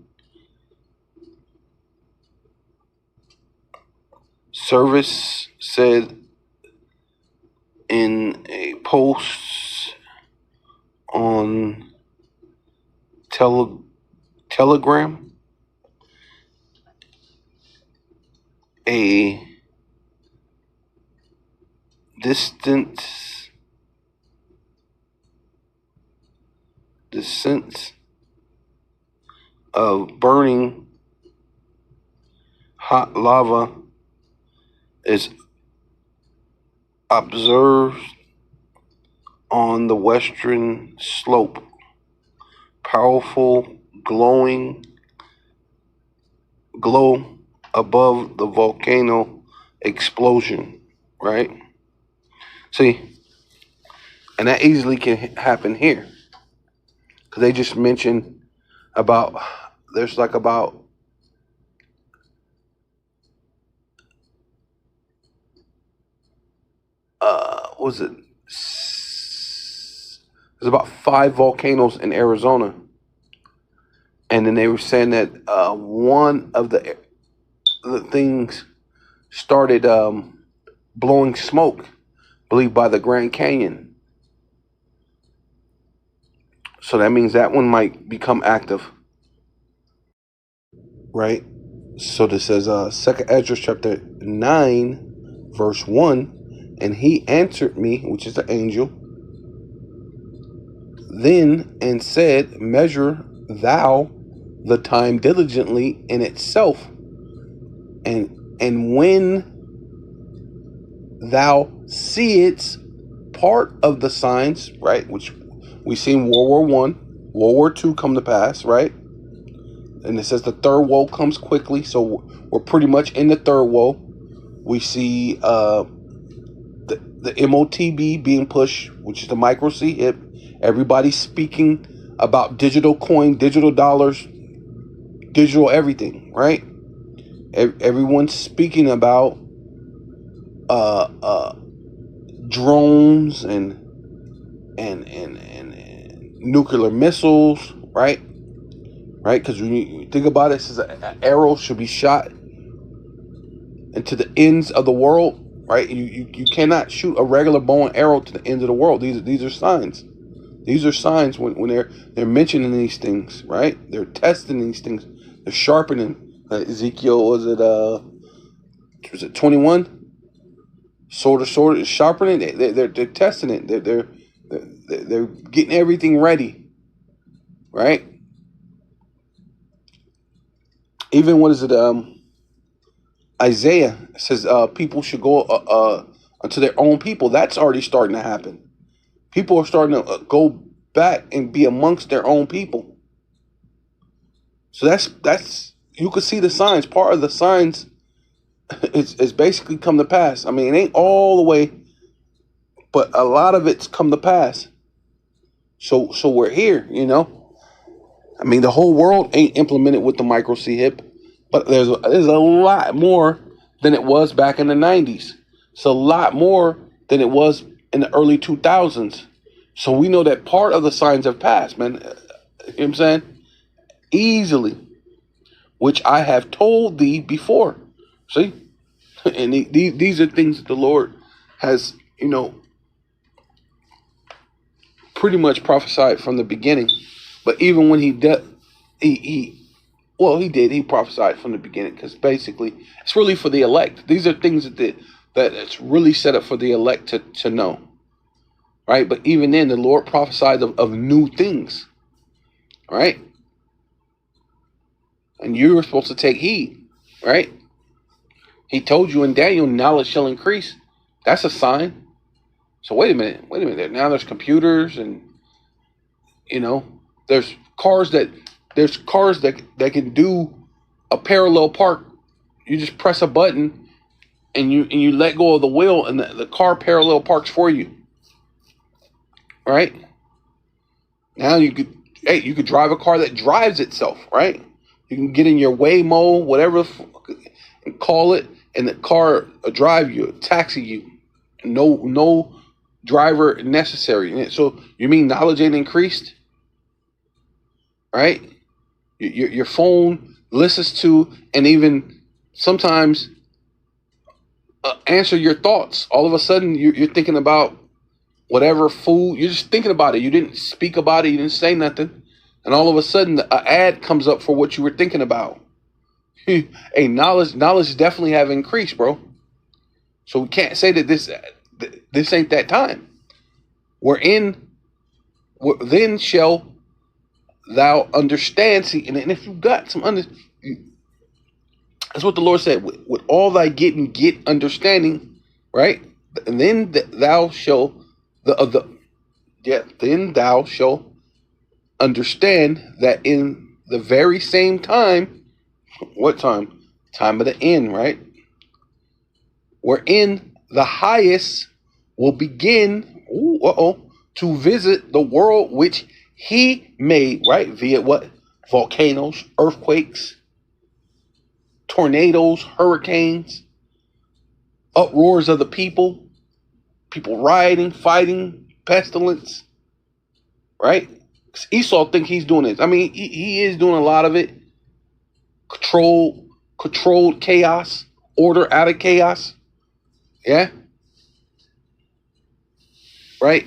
service said in a post on Telegram, a descent of burning hot lava is observed on the western slope. Powerful glow above the volcano explosion, right? See, and that easily can happen here, because they just mentioned about there's like about was it? There's about 5 volcanoes in Arizona, and then they were saying that one of the things started blowing smoke, I believe by the Grand Canyon. So that means that one might become active, right? So this says 2nd Ezra chapter 9, verse 1, and he answered me, which is the angel, then and said, measure thou the time diligently in itself, and when thou seest part of the signs, right, which we seen World War I, World War II come to pass, right? And it says the third woe comes quickly, so we're pretty much in the third woe. We see the MOTB being pushed, which is the micro C hip. Everybody's speaking about digital coin, digital dollars, digital everything, right? Everyone's speaking about drones and nuclear missiles, right? Right? Because when you think about it, it says an arrow should be shot into the ends of the world, right? You cannot shoot a regular bow and arrow to the ends of the world. These are signs. These are signs when they're mentioning these things, right? They're testing these things. They're sharpening. Ezekiel, was it 21? Sword is sharpening. They're testing it. They're getting everything ready, right? Even what is it? Isaiah says people should go unto their own people. That's already starting to happen. People are starting to go back and be amongst their own people. So that's you can see the signs. Part of the signs is basically come to pass. I mean, it ain't all the way, but a lot of it's come to pass. So we're here, you know. I mean, the whole world ain't implemented with the micro C hip, but there's a lot more than it was back in the 90s. It's a lot more than it was in the early 2000s. So we know that part of the signs have passed, man. You know what I'm saying? Easily. Which I have told thee before. See? And these are things that the Lord has, you know, pretty much prophesied from the beginning. But even when he did, he prophesied from the beginning, because basically it's really for the elect. These are things that it's really set up for the elect to know. Right? But even then, the Lord prophesied of new things. Right? And you were supposed to take heed. Right? He told you in Daniel, knowledge shall increase. That's a sign. So wait a minute. Now there's computers, and you know, there's cars that can do a parallel park. You just press a button and you let go of the wheel, and the car parallel parks for you. Right? Now you could drive a car that drives itself, right? You can get in your Waymo, whatever, and call it, and the car will drive you, taxi you. No driver necessary. So you mean knowledge ain't increased? Right? Your phone listens to, and even sometimes answer your thoughts. All of a sudden, you're thinking about whatever food. You're just thinking about it. You didn't speak about it. You didn't say nothing. And all of a sudden, an ad comes up for what you were thinking about. Hey, knowledge definitely have increased, bro. So we can't say that this ain't that time. Then shall thou understand. See, and if you got some that's what the Lord said. With all thy getting, get understanding, right? And then thou shall then thou shalt understand that in the very same time, what time? Time of the end, right? Wherein the highest will begin to visit the world which he made, right? Via what? Volcanoes, earthquakes, tornadoes, hurricanes, uproars of the people rioting, fighting, pestilence, right? Esau think he's doing this. I mean, he is doing a lot of it. Controlled chaos, order out of chaos. Yeah. Right?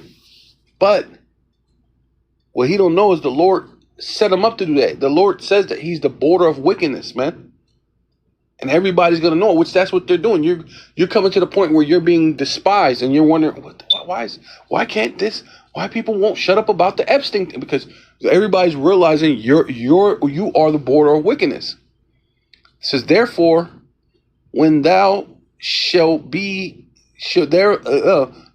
But what he don't know is the Lord set him up to do that. The Lord says that he's the border of wickedness, man. And everybody's gonna know it, which that's what they're doing. You're coming to the point where you're being despised, and you're wondering why people won't shut up about the Epstein thing, because everybody's realizing you are the border of wickedness. It says, therefore, when thou shalt be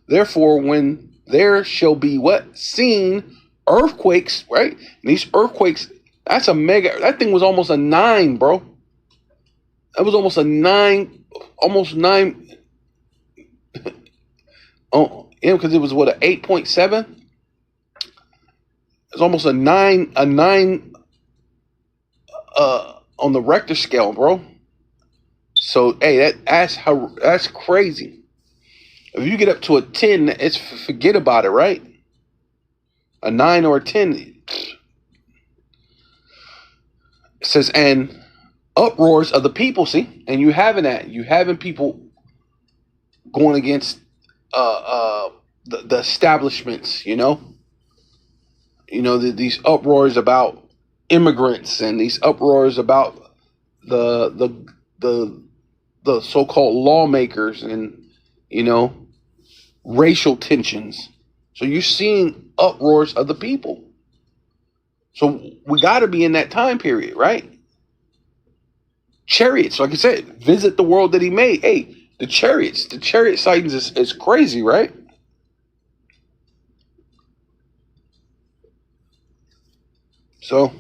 therefore when there shall be what? Seen earthquakes, right? And these earthquakes, that thing was almost a 9, bro. That was almost a 9, almost 9. Oh, yeah, because it was what, an 8.7? It's almost a 9 on the Richter scale, bro. So hey, that's crazy. If you get up to a 10, it's forget about it, right? A 9 or a 10. It says, and uproars of the people, see, and you having people going against the establishments, these uproars about immigrants, and these uproars about the so-called lawmakers, and racial tensions. So you're seeing uproars of the people. So we got to be in that time period, right? Chariots, like I said, visit the world that he made. Hey, the chariot sightings is crazy, right? So,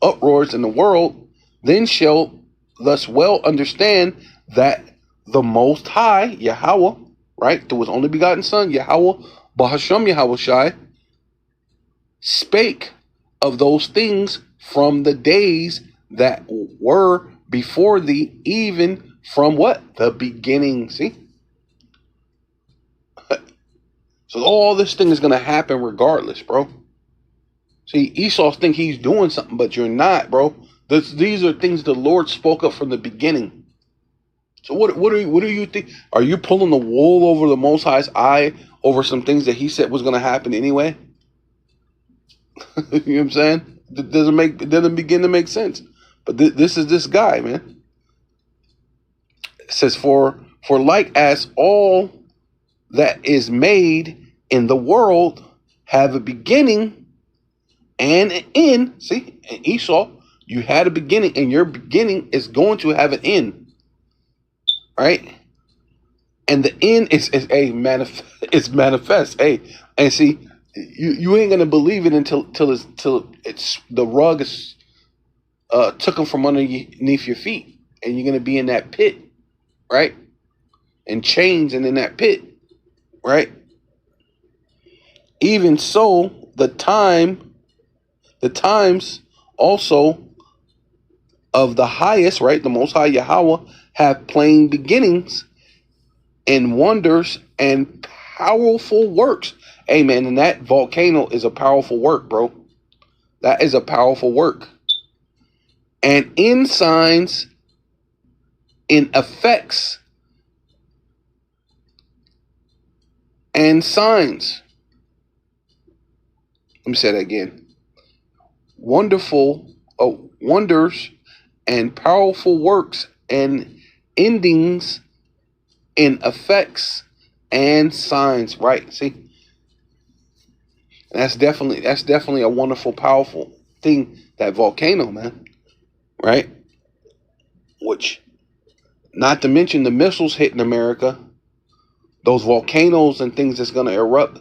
uproars in the world, then shall thus well understand that the Most High, Yahweh, right, through his only begotten Son, Yahweh, Bahasham Yahweh Shai, spake of those things from the days that were before thee, even from what? The beginning. See? So all this thing is going to happen regardless, bro. See, Esau think he's doing something, but you're not, bro. These are things the Lord spoke of from the beginning. So what do you think? Are you pulling the wool over the Most High's eye over some things that he said was going to happen anyway? You know what I'm saying? It doesn't begin to make sense. But this is this guy, man. It says, for like as all that is made in the world have a beginning and an end. See, in Esau, you had a beginning, and your beginning is going to have an end. Right? And the end is manifest. Hey, and see, you ain't gonna believe it until it's the rug is took them from underneath your feet, and you're gonna be in that pit, right? And chains, and in that pit, right? Even so, the times also of the highest, right, the Most High Yahweh, have plain beginnings and wonders and powerful works. Amen. And that volcano is a powerful work, bro. That is a powerful work. And in signs, in effects, and signs. Let me say that again. Wonderful wonders and powerful works and endings in effects and signs. Right? See, that's definitely a wonderful, powerful thing. That volcano, man. Right? Which, not to mention the missiles hitting America, those volcanoes and things that's gonna erupt.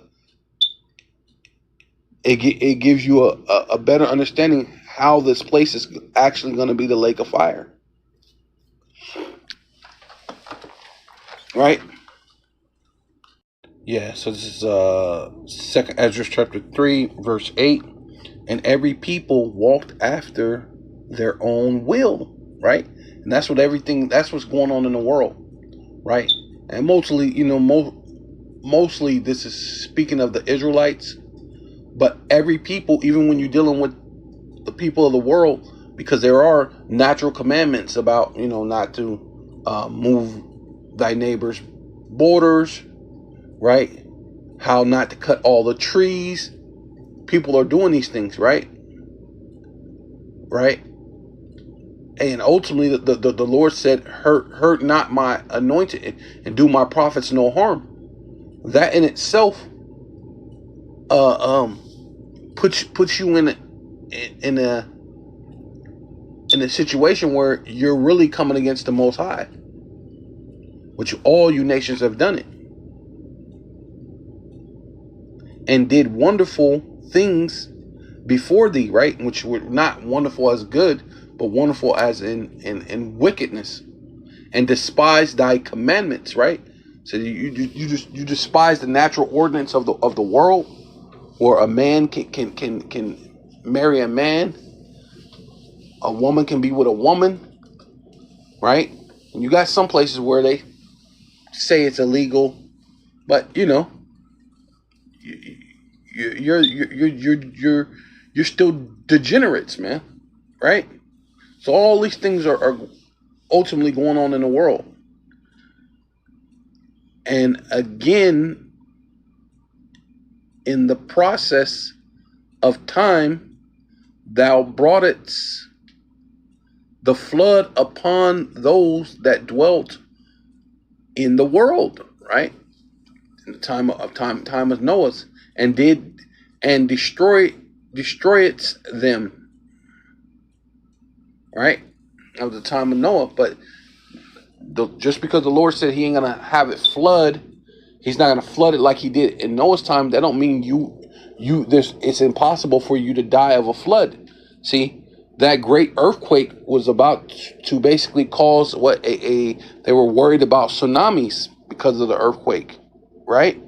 It gives you a better understanding how this place is actually going to be the lake of fire. Right? Yeah, so this is 2nd Ezra chapter 3, verse 8. And every people walked after their own will, right? And that's what's going on in the world, right? And mostly, mostly this is speaking of the Israelites. But every people, even when you're dealing with the people of the world, because there are natural commandments about, not to move thy neighbor's borders, right? How not to cut all the trees. People are doing these things, right? Right? And ultimately, the Lord said, hurt not my anointed and do my prophets no harm. That in itself puts you in a situation where you're really coming against the Most High, which all you nations have done it, and did wonderful things before thee, right? Which were not wonderful as good, but wonderful as in wickedness, and despise thy commandments, right? So you despise the natural ordinance of the world, where a man can marry a man, a woman can be with a woman, right? And you got some places where they say it's illegal, but you're still degenerates, man, right? So all these things are ultimately going on in the world, and again, in the process of time, thou broughtest the flood upon those that dwelt in the world, right? In the time of Noah's, and destroyed them, right? Of the time of Noah. But just because the Lord said He ain't gonna have it flood, He's not gonna flood it like He did in Noah's time. That don't mean it's impossible for you to die of a flood. See, that great earthquake was about to basically cause they were worried about tsunamis because of the earthquake, right?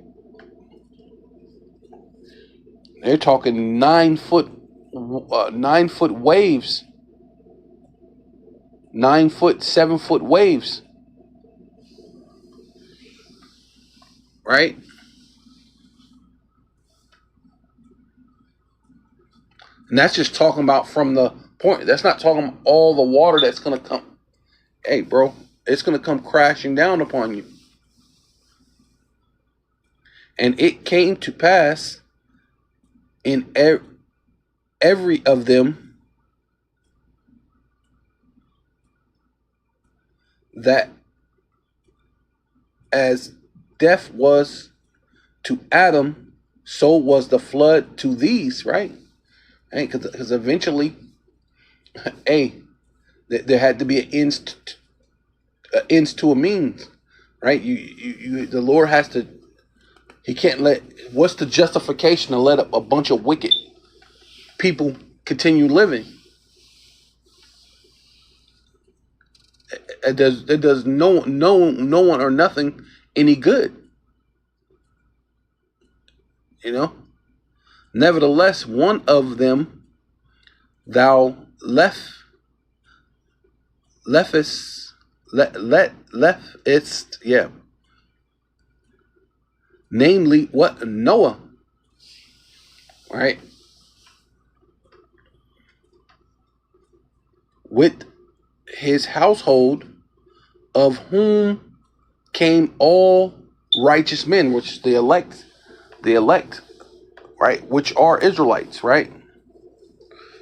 They're talking 9 foot waves, 9 foot, 7 foot waves, right? And that's just talking about from the point. That's not talking about all the water that's going to come. Hey, bro, it's going to come crashing down upon you. And it came to pass in every of them that as death was to Adam, so was the flood to these, right? Because eventually, there had to be an ends to a means, right? The Lord has to. He can't let. What's the justification to let a bunch of wicked people continue living? It does no one or nothing any good. Nevertheless, one of them thou leftest, namely what? Noah, right? With his household, of whom came all righteous men, which is the elect, right? Which are Israelites, right?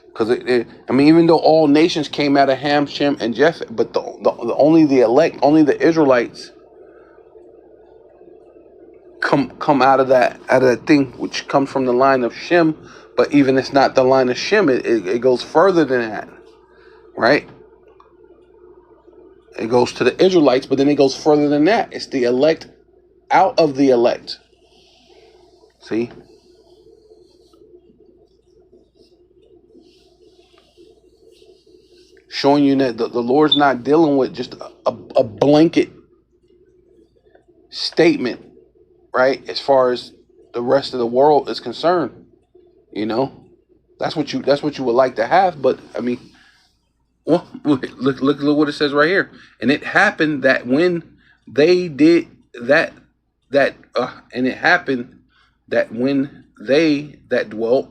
Because I mean, even though all nations came out of Ham, Shem, and Japheth, but the only the elect, only the Israelites come out of that thing, which comes from the line of Shem. But even it's not the line of Shem; it goes further than that, right? It goes to the Israelites, but then it goes further than that. It's the elect out of the elect. See? Showing you that the Lord's not dealing with just a blanket statement, right? As far as the rest of the world is concerned, you know, that's what you would like to have. But I mean, well, look what it says right here. And it happened that when they did that, and it happened that when they that dwelt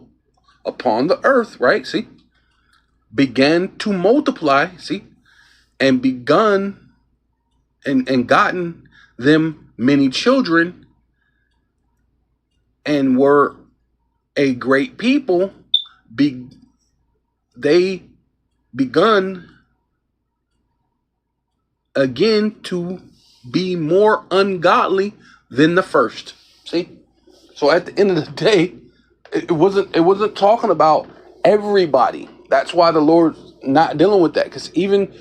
upon the earth, right? See, began to multiply, see, and begun and gotten them many children, and were a great people, they begun again to be more ungodly than the first. See? So at the end of the day, it wasn't talking about everybody. That's why the Lord's not dealing with that. Because even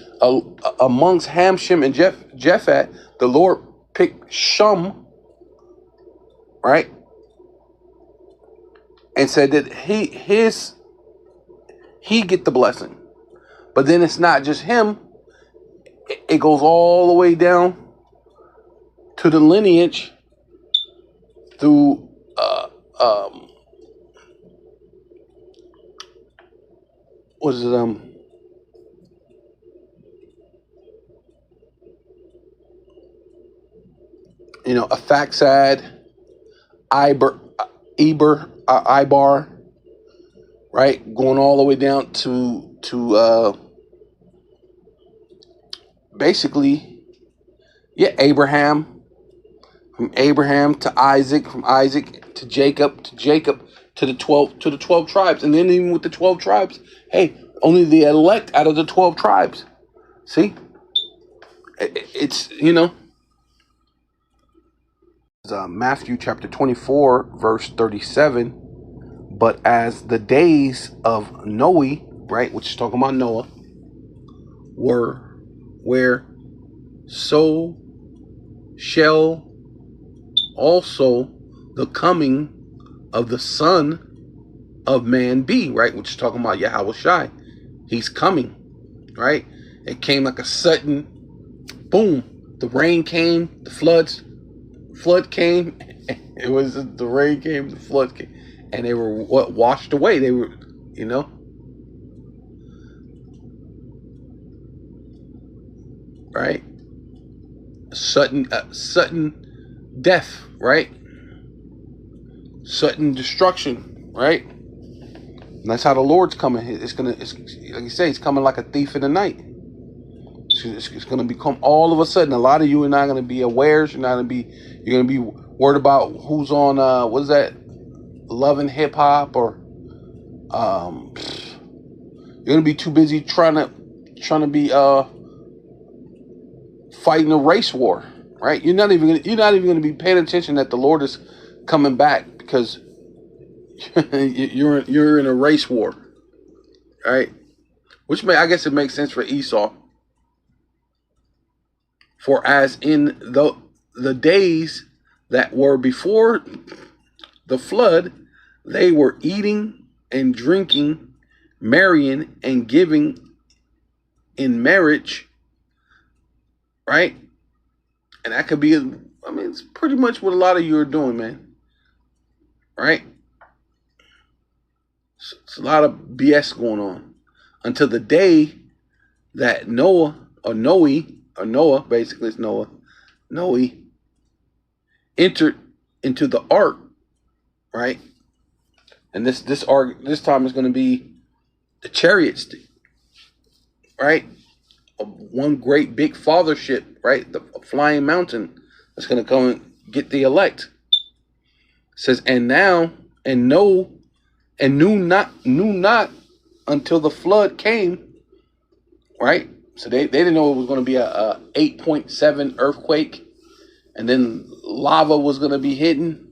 amongst Ham, Shem, and Japheth, the Lord picked Shem, right? And said that he get the blessing. But then it's not just him. It goes all the way down to the lineage through what is it, Aphaxad, Ibar, right? Going all the way down to basically, Abraham. From Abraham to Isaac, from Isaac to Jacob to the 12 tribes. And then even with the 12 tribes, hey, only the elect out of the 12 tribes. See? It's, Matthew chapter 24, verse 37. But as the days of Noe, right, which is talking about Noah, were where so shall also the coming of the Son of Man be, right? Which is talking about Yahweh Shai. He's coming, right? It came like a sudden boom. The rain came, the flood came. It was the rain came, the flood came, and they were washed away. They were, right? Sudden death, right? Sudden destruction, right? And that's how the Lord's coming. It's like you say, it's coming like a thief in the night. It's going to become all of a sudden. A lot of you are not going to be aware. You're going to be worried about who's on, what is that? Love and Hip Hop, or you're going to be too busy trying to be fighting a race war. Right, you're not even going to be paying attention that the Lord is coming back, because you're in a race war, right? Which I guess it makes sense for Esau. For as in the days that were before the flood, they were eating and drinking, marrying and giving in marriage, right? And that could be, it's pretty much what a lot of you are doing, man. Right? It's a lot of BS going on. Until the day that Noah, basically it's Noah, entered into the ark, right? And this time is going to be the chariots, right? One great big fathership, right? The flying mountain that's going to come get the elect. It says, and now, and know, and knew not until the flood came, right? So they didn't know it was going to be a 8.7 earthquake, and then lava was going to be hitting,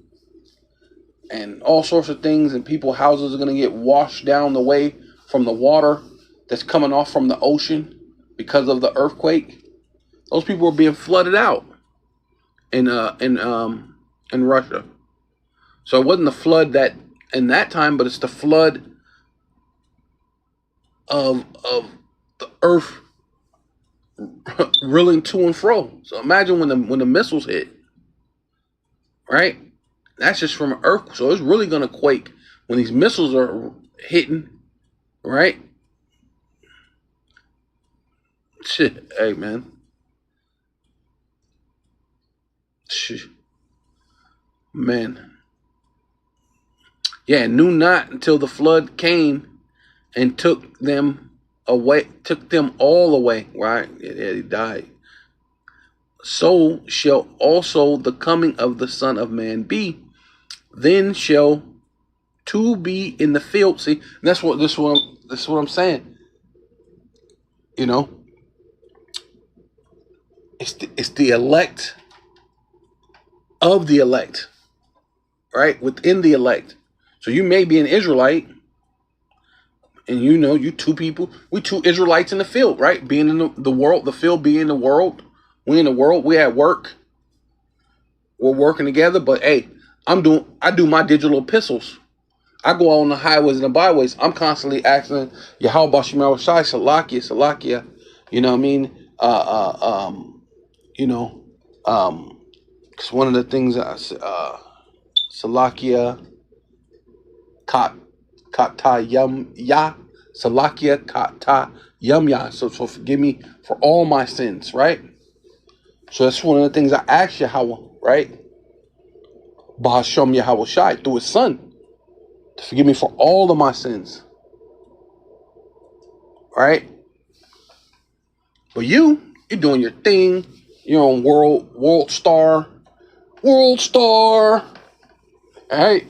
and all sorts of things, and people's houses are going to get washed down the way from the water that's coming off from the ocean because of the earthquake. Those people were being flooded out in Russia. So it wasn't the flood that in that time, but it's the flood of the earth reeling to and fro. So imagine when the missiles hit, right? That's just from an earthquake. So it's really gonna quake when these missiles are hitting, right? Shit, hey man. Shit. Man. Yeah, knew not until the flood came and took them all away. Right? Yeah, he died. So shall also the coming of the Son of Man be. Then shall two be in the field. See, this is what I'm saying. You know, it's the elect of the elect, right? Within the elect. So you may be an Israelite, and you know, you two people, we two Israelites in the field, right? Being in the world, the field being the world. We in the world, we at work. We're working together, but hey, I do my digital epistles. I go on the highways and the byways. I'm constantly asking Yahweh Shemar Shai, Salakia. You know what I mean? Because one of the things Salakia Kata Yum Ya Salakia Kata Yum Ya. So forgive me for all my sins, right? So that's one of the things I asked Yahweh, right? Bahasham Yahweh Shai through his son to forgive me for all of my sins. Right? But you're doing your thing. You're on World Star. Alright?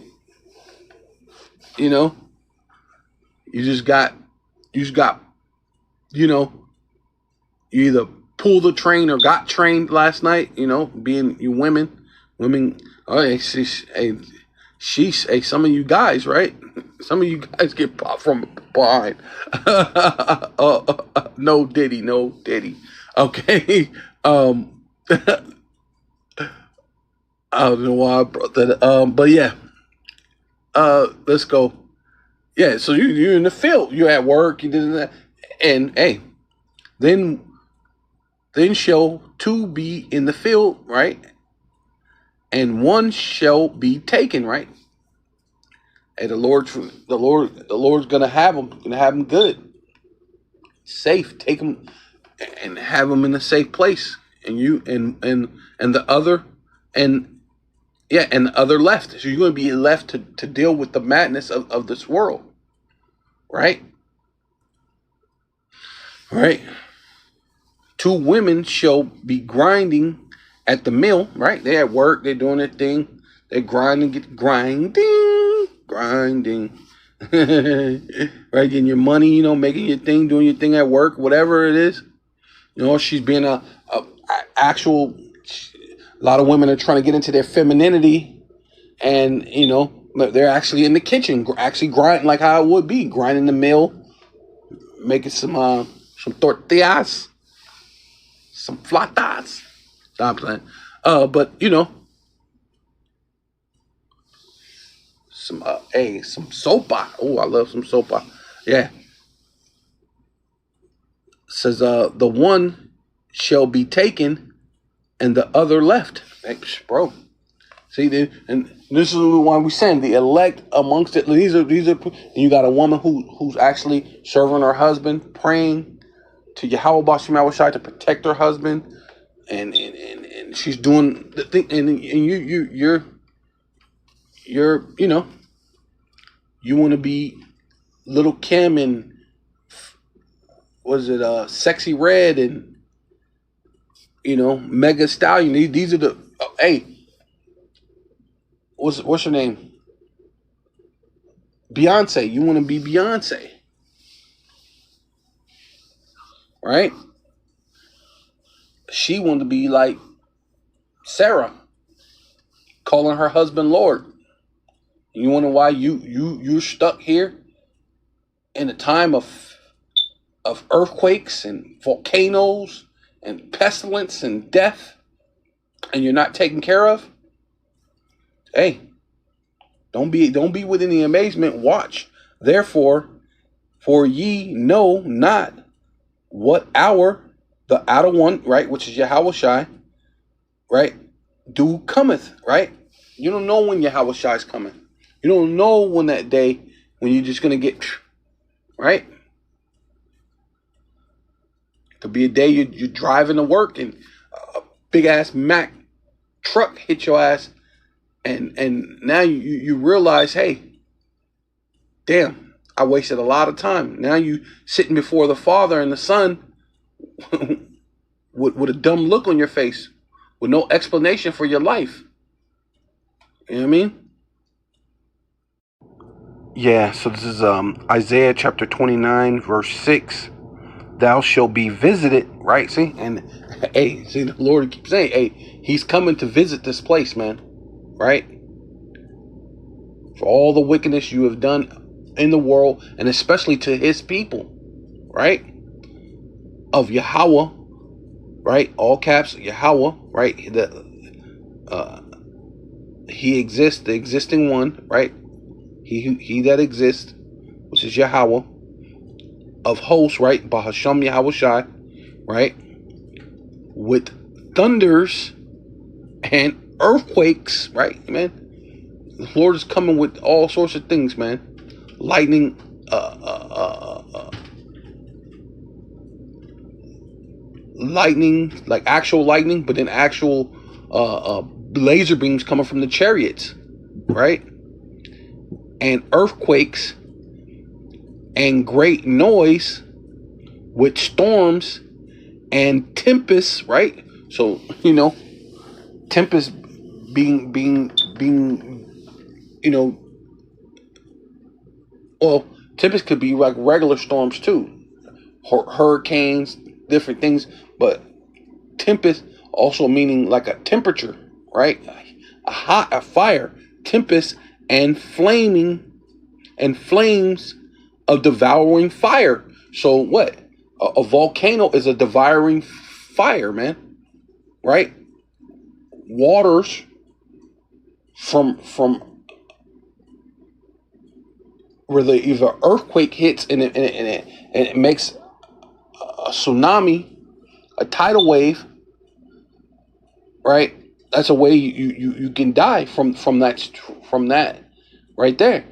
You know, you just got, you know, you either pulled the train or got trained last night, you know, being you women, oh, hey, some of you guys, right? Some of you guys get popped from behind. No diddy. Okay. I don't know why I brought that. But yeah. Let's go. Yeah, so you're in the field. You're at work. You did that, and hey, then shall two be in the field, right? And one shall be taken, right? And the Lord's gonna have them good, safe. Take them and have them in a safe place. And you and the other and the other left. So you're gonna be left to deal with the madness of this world, right? Right. Two women shall be grinding at the mill, right? They're at work, they're doing their thing, they're grinding, right? Getting your money, you know, making your thing, doing your thing at work, whatever it is. You know, she's being a actual. A lot of women are trying to get into their femininity, and you know, they're actually in the kitchen, actually grinding like how it would be, grinding the mill, making some tortillas, some flatas. Stop playing. But you know, some sopa. Oh, I love some sopa. Yeah. Says the one shall be taken and the other left. Hey, bro. See, and this is why we saying the elect amongst it. These are. And you got a woman who's actually serving her husband, praying to Yahweh Bashim Shai to protect her husband, and she's doing the thing. And you're you know, you want to be Little Kim and was it Sexy Red and you know Mega Stallion. These are the hey. what's her name? Beyonce. You want to be Beyonce, right? She wanted to be like Sarah, calling her husband Lord. You wonder why you're stuck here in a time of earthquakes and volcanoes and pestilence and death, and you're not taken care of? Hey, don't be with any amazement. Watch. Therefore, for ye know not what hour the outer one, right, which is Yahweh Shai, right, do cometh, right? You don't know when Yahweh Shai is coming. You don't know when that day when you're just gonna get, right? It could be a day you're driving to work and a big ass Mack truck hit your ass, and now you realize, hey, damn, I wasted a lot of time. Now you sitting before the Father and the Son with a dumb look on your face, with no explanation for your life. You know what I mean? Yeah, so this is Isaiah chapter 29, verse 6. Thou shalt be visited, right? See? And hey, see, the Lord keeps saying, hey, he's coming to visit this place, man. Right? For all the wickedness you have done in the world, and especially to his people, right? Of Yahweh, right? All caps, Yahweh, right? He exists, the existing one, right? He that exists, which is Yahweh, of hosts, right? Bahasham Yahweh Shai, right? With thunders and earthquakes, right, man? The Lord is coming with all sorts of things, man. Lightning, lightning, like actual lightning, but then actual laser beams coming from the chariots, right? And earthquakes and great noise with storms and tempests, right? So, you know, tempest being, you know, well, tempest could be like regular storms too, hurricanes, different things, but tempest also meaning like a temperature, right? A fire, tempest, and flames of devouring fire. So what? A volcano is a devouring fire, man, right? Waters from where the either earthquake hits and it makes a tsunami, a tidal wave, right? That's a way you can die from that right there.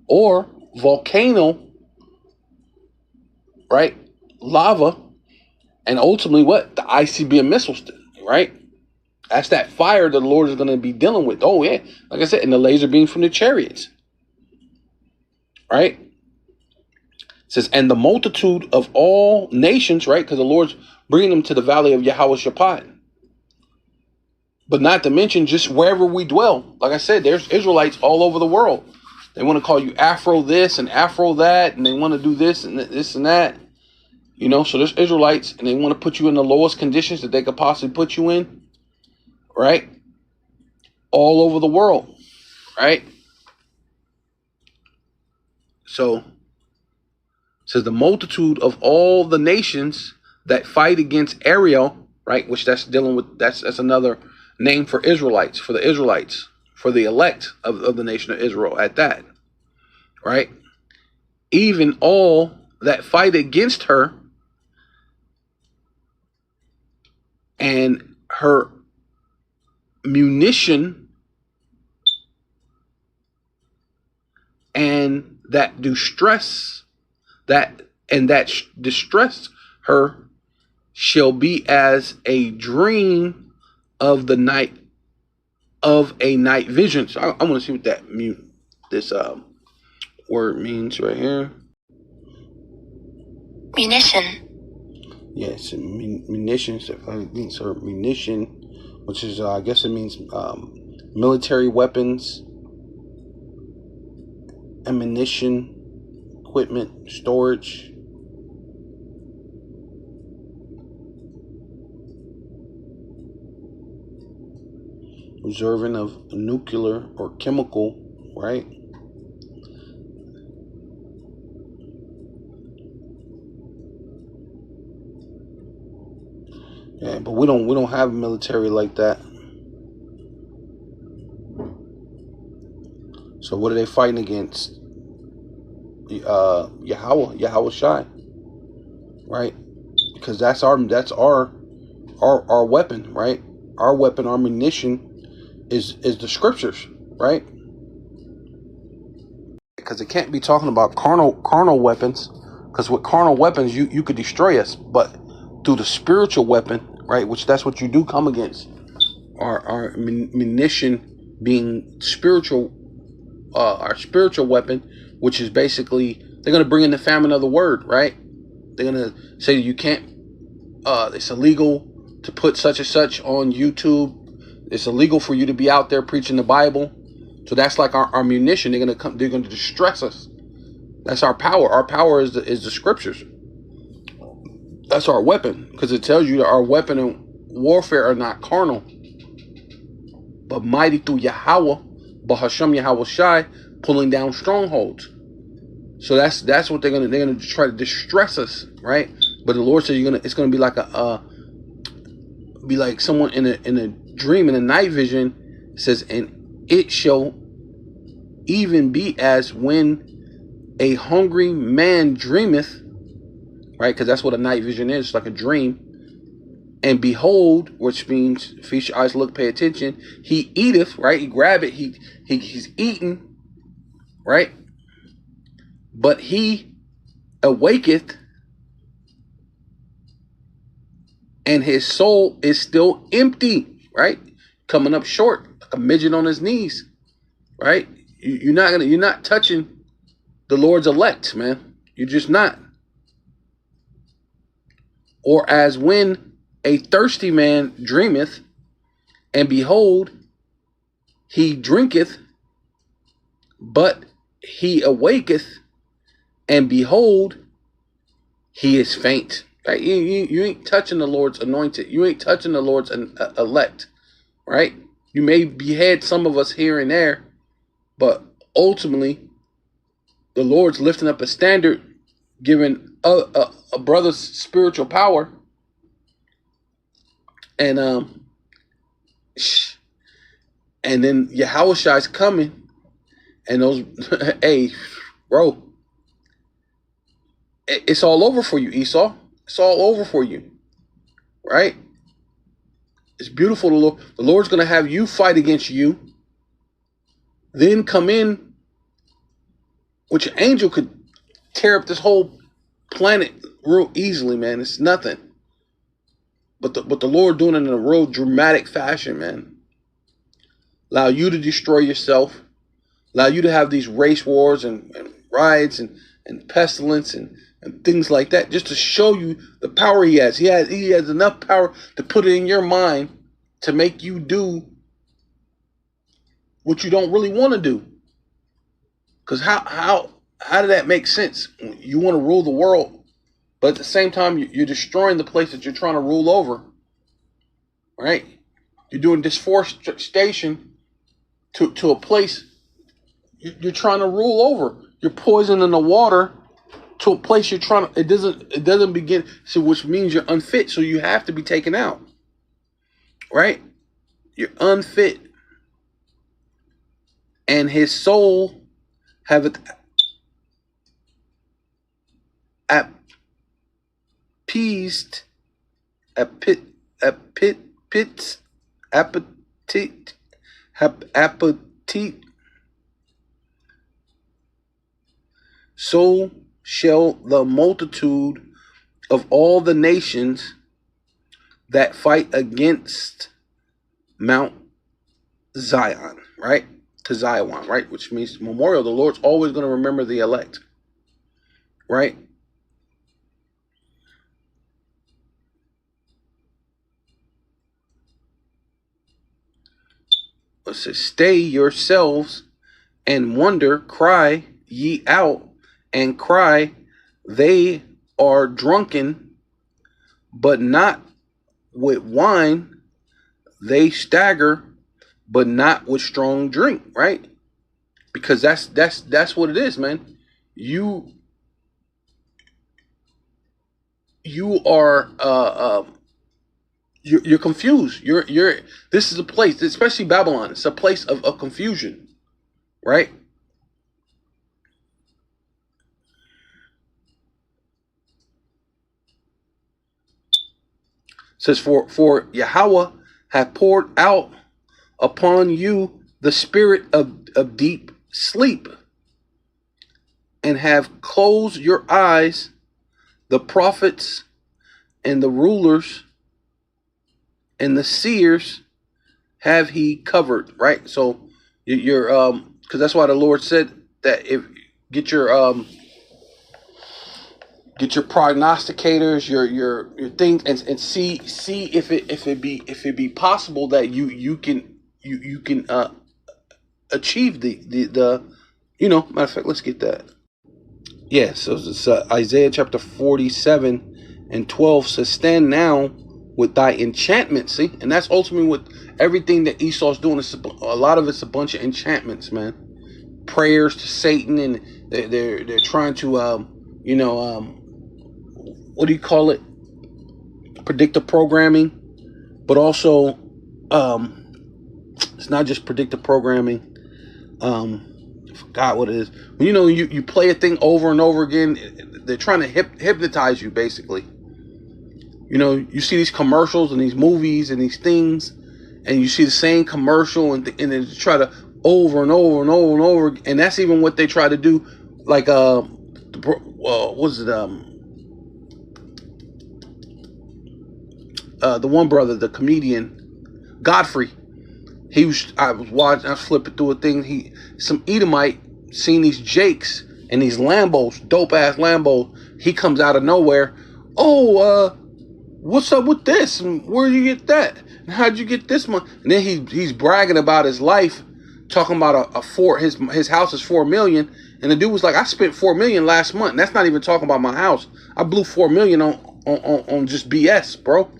Or volcano, right? Lava, and ultimately what? The ICBM missiles, right? That's that fire that the Lord is going to be dealing with. Oh yeah, like I said, and the laser beams from the chariots, right? It says, and the multitude of all nations, right? Because the Lord's bringing them to the valley of Yahweh Shaphat. But not to mention just wherever we dwell. Like I said, there's Israelites all over the world. They want to call you Afro this and Afro that, and they want to do this and this and that. You know, so there's Israelites, and they want to put you in the lowest conditions that they could possibly put you in, right? All over the world, right? So, it says the multitude of all the nations that fight against Ariel, right? Which that's dealing with, that's another name for Israelites, for the Israelites, for the elect of the nation of Israel at that, right? Even all that fight against her and her munition and that distress distress her shall be as a dream of the night, of a night vision. So I want to see what that this word means right here. Munition. Yes, munitions. It means her munition, which is I guess it means military weapons, ammunition, equipment, storage. Observing of nuclear or chemical, right? Yeah, but we don't have a military like that. So what are they fighting against? Yahweh Shai, right? Because that's our weapon, right? Our weapon, our munition is the scriptures, right? Because it can't be talking about carnal weapons, because with carnal weapons you could destroy us, but through the spiritual weapon, right, which that's what you do come against, our munition being spiritual, our spiritual weapon, which is basically they're going to bring in the famine of the word, right? They're going to say you can't, it's illegal to put such and such on YouTube. It's illegal for you to be out there preaching the Bible. So that's like our munition. They're going to distress us. That's our power. Our power is the scriptures. That's our weapon, because it tells you that our weapon and warfare are not carnal, but mighty through Yahweh, Bahasham Yahweh Shai, pulling down strongholds. So that's what they're gonna try to distress us, right? But the Lord says it's gonna be like be like someone in a dream, in a night vision. It says, and it shall even be as when a hungry man dreameth, right? Because that's what a night vision is, like a dream. And behold, which means feast your eyes, look, pay attention. He eateth, right? He grab it. He's eating, right? But he awaketh, and his soul is still empty, right? Coming up short, like a midget on his knees, right? You're not touching the Lord's elect, man. You're just not. Or as when a thirsty man dreameth, and behold, he drinketh, but he awaketh, and behold, he is faint. Right? You ain't touching the Lord's anointed. You ain't touching the Lord's elect, right? You may behead some of us here and there, but ultimately, the Lord's lifting up a standard, giving a brother's spiritual power, and then Yahweh Shai's coming, and those, hey, bro, it's all over for you, Esau. It's all over for you, right? It's beautiful. The Lord's going to have you fight against you, then come in, which an angel could tear up this whole planet real easily, man. It's nothing. But the Lord doing it in a real dramatic fashion, man. Allow you to destroy yourself. Allow you to have these race wars and riots and pestilence and things like that, just to show you the power he has. He has enough power to put it in your mind to make you do what you don't really want to do. Because how did that make sense? You want to rule the world, but at the same time you're destroying the place that you're trying to rule over, right? You're doing deforestation to a place you're trying to rule over. You're poisoning the water to a place you're trying to, it doesn't begin, so which means you're unfit, so you have to be taken out, right? You're unfit, and his soul haveth appeased appetite, so shall the multitude of all the nations that fight against Mount Zion, right? To Zion, right? Which means memorial. The Lord's always going to remember the elect, right? it says, stay yourselves and wonder, cry ye out and cry, they are drunken, but not with wine, they stagger, but not with strong drink, right? Because that's what it is, man. You are you're confused. You're this is a place, especially Babylon, it's a place of confusion, right? It says, for Yahweh hath poured out upon you the spirit of deep sleep, and have closed your eyes, the prophets and the rulers and the seers have he covered, right? So you're because that's why the Lord said that if get your prognosticators, your things, and see if it be possible that you can achieve the matter of fact, let's get that. Yeah, so it's Isaiah chapter 47 and 12 says, stand now with thy enchantment. See, and that's ultimately what everything that Esau's doing is. A lot of it's a bunch of enchantments, man. Prayers to Satan, and they're trying to what do you call it? Predictive programming, but also it's not just predictive programming. I forgot what it is. You play a thing over and over again. They're trying to hypnotize you, basically. You see these commercials and these movies and these things, and you see the same commercial, and they try to over and over and over and over. And that's even what they try to do. Like what was it? The one brother, the comedian Godfrey. I was flipping through a thing. Some Edomite seen these Jakes and these Lambos, dope ass Lambos. He comes out of nowhere. Oh, what's up with this? And where you get that? And how'd you get this money? And then he's bragging about his life, talking about his house is $4 million. And the dude was like, I spent $4 million last month. And that's not even talking about my house. I blew $4 million on just BS, bro.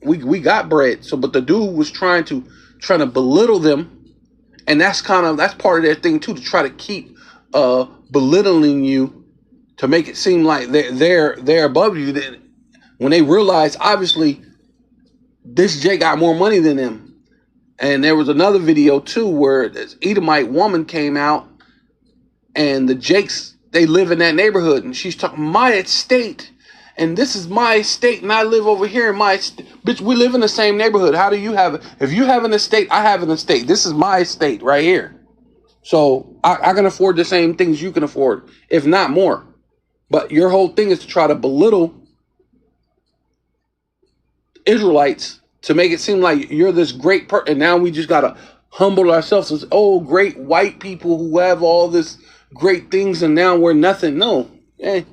We got bread. So, but the dude was trying to belittle them, and that's part of their thing too, to try to keep belittling you, to make it seem like they're above you. When they realize, obviously, this Jay got more money than them. And there was another video too where this Edomite woman came out, and the Jakes, they live in that neighborhood, and she's talking, my estate, and this is my estate, and I live over here in my estate. Bitch, we live in the same neighborhood. How do you have it? If you have an estate, I have an estate. This is my estate right here. So I can afford the same things you can afford, if not more. But your whole thing is to try to belittle Israelites, to make it seem like you're this great person. And now we just got to humble ourselves as, great white people who have all this great things, and now we're nothing. No. The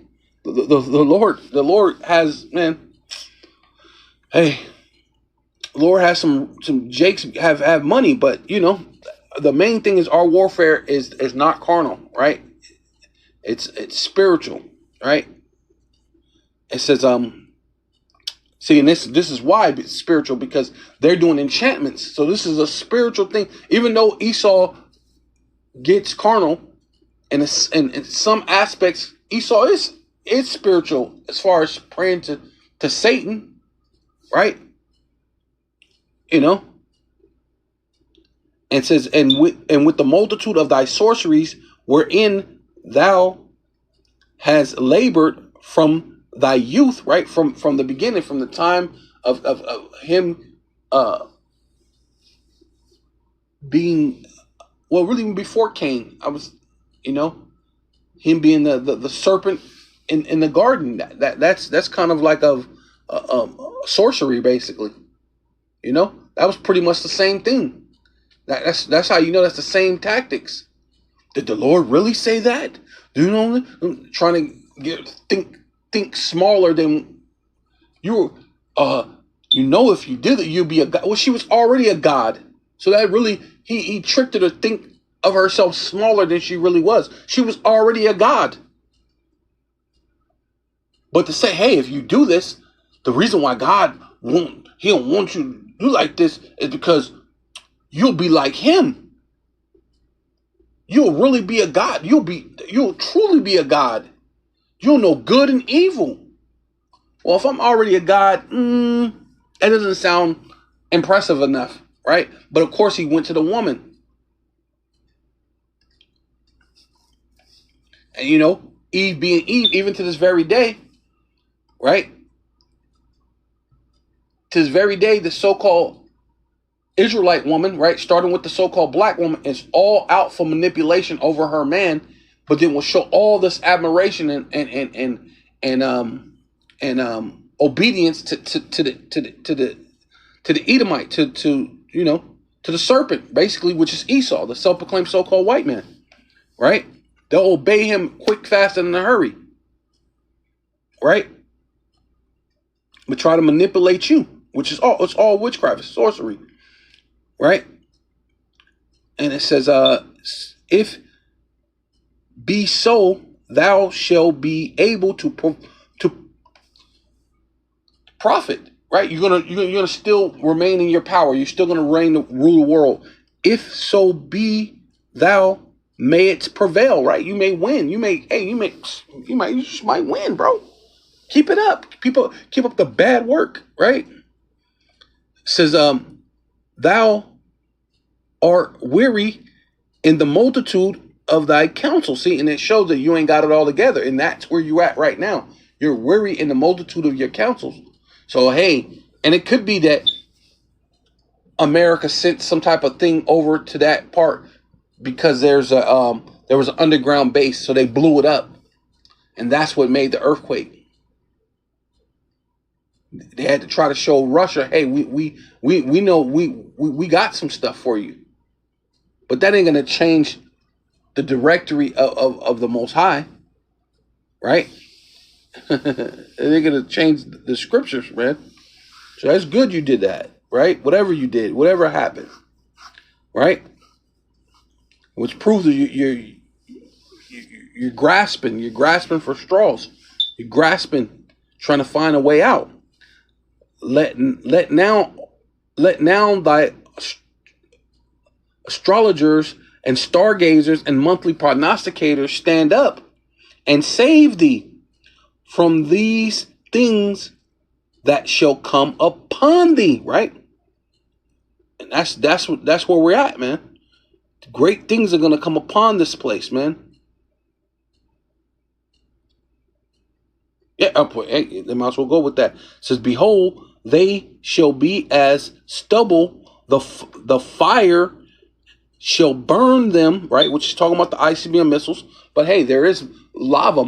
Lord has, man. Hey, the Lord has some Jakes have money, but the main thing is our warfare is not carnal, right? It's spiritual, right? It says see, and this is why it's spiritual, because they're doing enchantments. So this is a spiritual thing. Even though Esau gets carnal, and in some aspects Esau is spiritual as far as praying to Satan, right? And it says, and with the multitude of thy sorceries, wherein thou hast labored from thy youth, right? From the beginning, from the time of him being, well, really even before Cain, him being the serpent in the garden. That's kind of like a sorcery, basically. That was pretty much the same thing. That's how that's the same tactics. Did the Lord really say that? Do you know? I'm trying to think smaller than you. If you did it, you'd be a god. Well, she was already a god. So that really, he tricked her to think of herself smaller than she really was. She was already a god. But to say, hey, if you do this, the reason why God he don't want you to do like this is because you'll be like him. You'll really be a god. You'll truly be a god. You'll know good and evil. Well, if I'm already a god, that doesn't sound impressive enough, right? But of course, he went to the woman. And Eve being Eve, even to this very day, right? To this very day, the so-called Israelite woman, right, starting with the so-called black woman, is all out for manipulation over her man, but then will show all this admiration and obedience to the Edomite, to the serpent, basically, which is Esau, the self-proclaimed so-called white man, right? They'll obey him quick, fast, and in a hurry, right? But try to manipulate you, which is it's all witchcraft, it's sorcery, right? And it says, if be so, thou shalt be able to profit, right? You're gonna still remain in your power. You're still gonna rule the world. If so be thou mayest prevail, right? You may win. You just might win, bro. Keep it up. Keep up the bad work, right? It says, thou art weary in the multitude of thy counsel. See, and it shows that you ain't got it all together. And that's where you at right now. You're weary in the multitude of your counsels. So, hey, and it could be that America sent some type of thing over to that part because there was an underground base, so they blew it up. And that's what made the earthquake. They had to try to show Russia, hey, we know we got some stuff for you. But that ain't gonna change the directory of the Most High, right? They're gonna change the scriptures, man. So that's good you did that, right? Whatever you did, whatever happened, right? Which proves that you're grasping for straws. You're grasping, trying to find a way out. Let now thy astrologers and stargazers and monthly prognosticators stand up and save thee from these things that shall come upon thee, right? And that's where we're at, man. Great things are gonna come upon this place, man. Yeah, hey, they might as well go with that. It says, behold, they shall be as stubble. The fire shall burn them, right? Which is talking about the ICBM missiles. But hey, there is lava,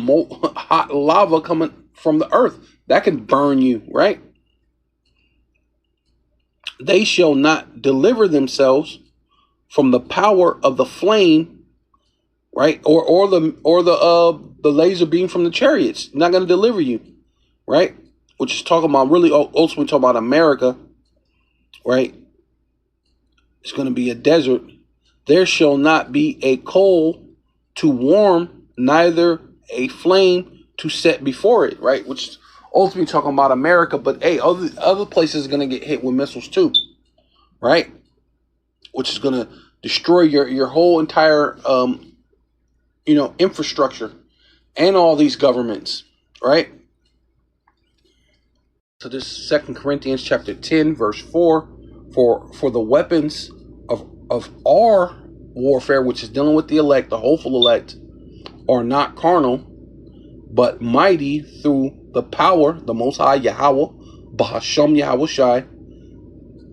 hot lava coming from the earth that can burn you, right? They shall not deliver themselves from the power of the flame, right? Or the laser beam from the chariots. Not going to deliver you, right? Which is talking about, really ultimately talking about America, right? It's going to be a desert. There shall not be a coal to warm, neither a flame to set before it, right? Which is ultimately talking about America, but hey, other places are going to get hit with missiles too, right? Which is going to destroy your whole entire, infrastructure and all these governments, right? So this is 2 Corinthians chapter 10, verse 4, for the weapons of our warfare, which is dealing with the elect, the hopeful elect, are not carnal, but mighty through the power, the Most High Yahweh, Bahasham Yahweh Shai,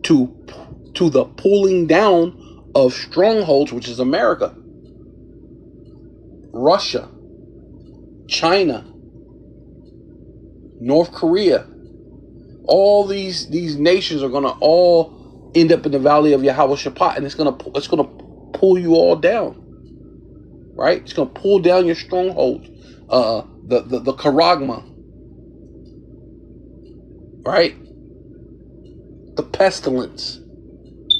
to the pulling down of strongholds, which is America, Russia, China, North Korea. All these nations are gonna all end up in the valley of Yahweh Shaphat, and it's gonna pull you all down, right? It's gonna pull down your strongholds, the charagma, right? The pestilence,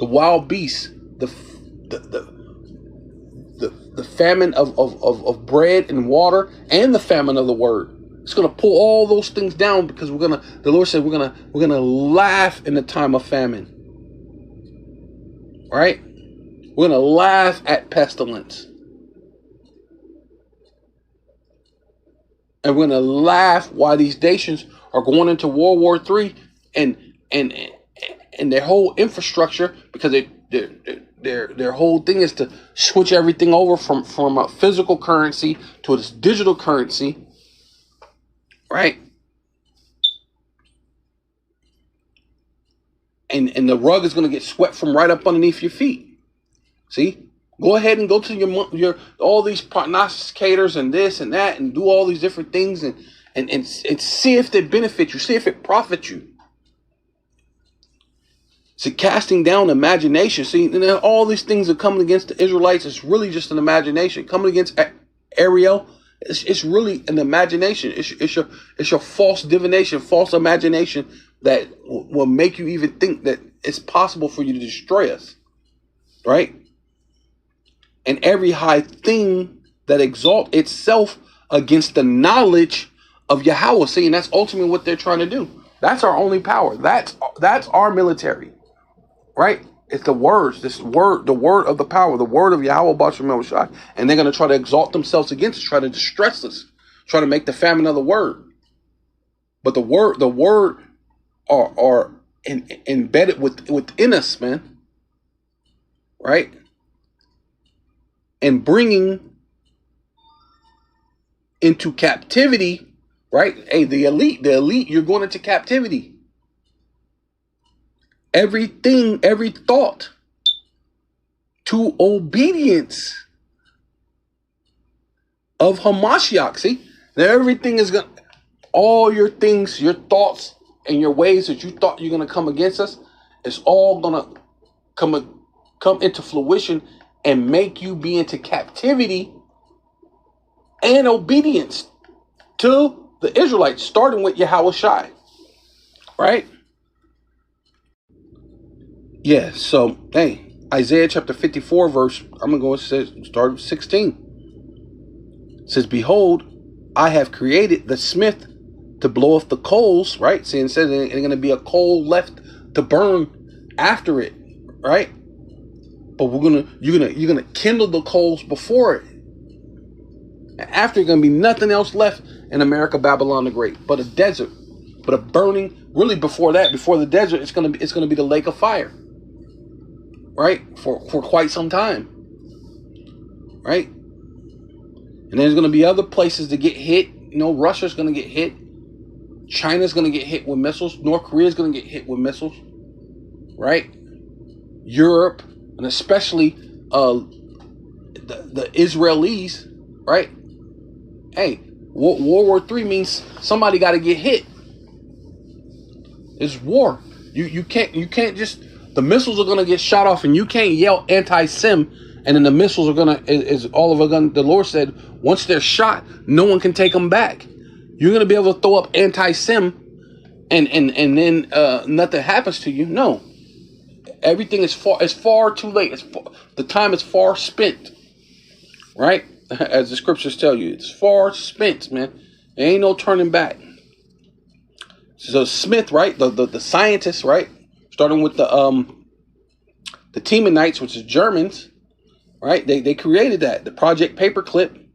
the wild beasts, the famine of bread and water, and the famine of the word. It's gonna pull all those things down, because the Lord said we're gonna laugh in the time of famine. Right? We're gonna laugh at pestilence. And we're gonna laugh why these nations are going into World War III and their whole infrastructure, because their whole thing is to switch everything over from a physical currency to this digital currency, right? And the rug is going to get swept from right up underneath your feet. See? Go ahead and go to your all these prognosticators and this and that, and do all these different things, and see if they benefit you, see if it profits you. See, casting down imagination. See, and then all these things are coming against the Israelites. It's really just an imagination. Coming against Ariel, it's really an imagination. It's your false divination, false imagination that will make you even think that it's possible for you to destroy us, right? And every high thing that exalts itself against the knowledge of Yahweh. See, and that's ultimately what they're trying to do. That's our only power. That's our military, right? It's the words, the word of the power, the word of Yahweh B'Shem Yahushua. And they're going to try to exalt themselves against us, try to distress us, try to make the famine of the word. But the word are embedded within us, man, right? And bringing into captivity, right? Hey, the elite, you're going into captivity. Everything, every thought to obedience of Hamashiach. See, now everything is going, all your things, your thoughts and your ways that you thought you're going to come against us, it's all going to come into fruition and make you be into captivity and obedience to the Israelites, starting with Yahweh Shai, right? Yeah, so, hey, Isaiah chapter 54, verse, I'm going to go and start with 16. It says, behold, I have created the smith to blow off the coals, right? See, it says there ain't going to be a coal left to burn after it, right? But you're gonna kindle the coals before it. And after, it's gonna be nothing else left in America, Babylon the Great, but a desert, but a burning. Really, before that, before the desert, it's gonna be the lake of fire, right? For quite some time, right? And there's gonna be other places to get hit. You know, Russia's gonna get hit. China's gonna get hit with missiles. North Korea's gonna get hit with missiles, right? Europe. And especially the Israelis, right? Hey, World War III means somebody got to get hit. It's war. You can't just, the missiles are gonna get shot off, and you can't yell anti-Sim, and then the missiles are gonna the Lord said once they're shot, no one can take them back. You're gonna be able to throw up anti-Sim, and then nothing happens to you. No. Everything is far too late. The time is far spent, right? As the scriptures tell you, it's far spent, man. There ain't no turning back. So Smith, right? The scientists, right? Starting with the Temanites, which is Germans, right? They created that, the Project Paperclip,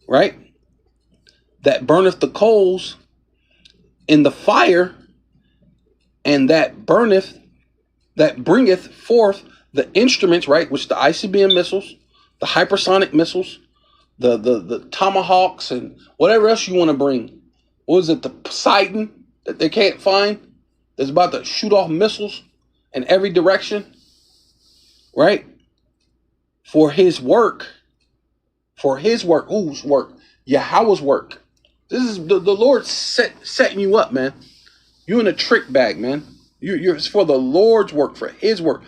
right? That burneth the coals in the fire, and that bringeth forth the instruments, right, which the ICBM missiles, the hypersonic missiles, the Tomahawks, and whatever else you want to bring. What is it, the Poseidon that they can't find, that's about to shoot off missiles in every direction, right? For his work. Whose work? Yahweh's work. This is the Lord setting you up, man. You in a trick bag, man. It's for the Lord's work, for his work,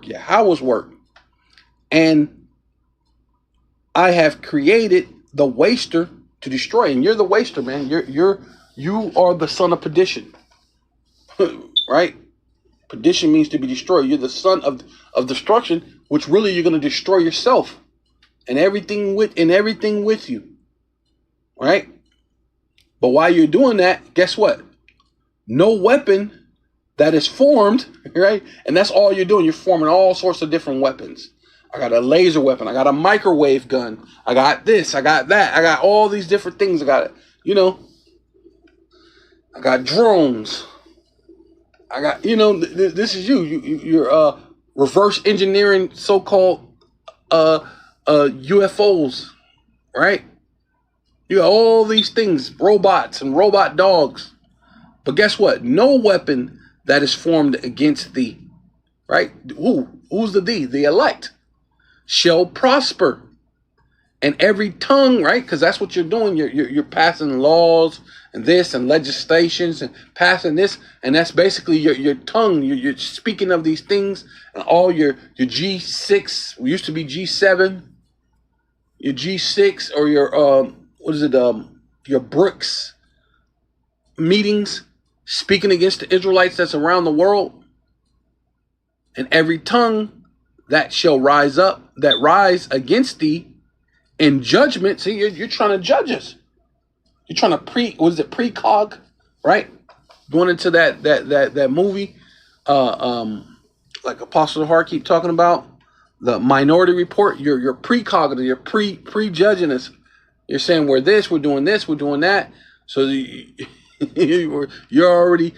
Yahweh's work. And I have created the waster to destroy. And you're the waster, man. You are the son of perdition. Right? Perdition means to be destroyed. You're the son of destruction, which really you're going to destroy yourself and everything with you. Right? But while you're doing that, guess what? No weapon that is formed, right? And that's all you're doing. You're forming all sorts of different weapons. I got a laser weapon. I got a microwave gun. I got this. I got that. I got all these different things. I got, I got drones. I got, this is you're reverse engineering so-called UFOs, right? You got all these things, robots and robot dogs. But guess what? No weapon that is formed against thee, right? Who's the thee? The elect shall prosper. And every tongue, right? Because that's what you're doing. You're passing laws and this and legislations and passing this. And that's basically your tongue. You're speaking of these things. And all your G6, used to be G7, your G6 or your, your BRICS meetings, speaking against the Israelites that's around the world. And every tongue that shall rise against thee in judgment. See, you're trying to judge us. You're trying to precog, right? Going into that movie, like Apostle Hart keep talking about, the Minority Report. You're precognitive. You're prejudging us. You're saying we're this, we're doing that. So you're already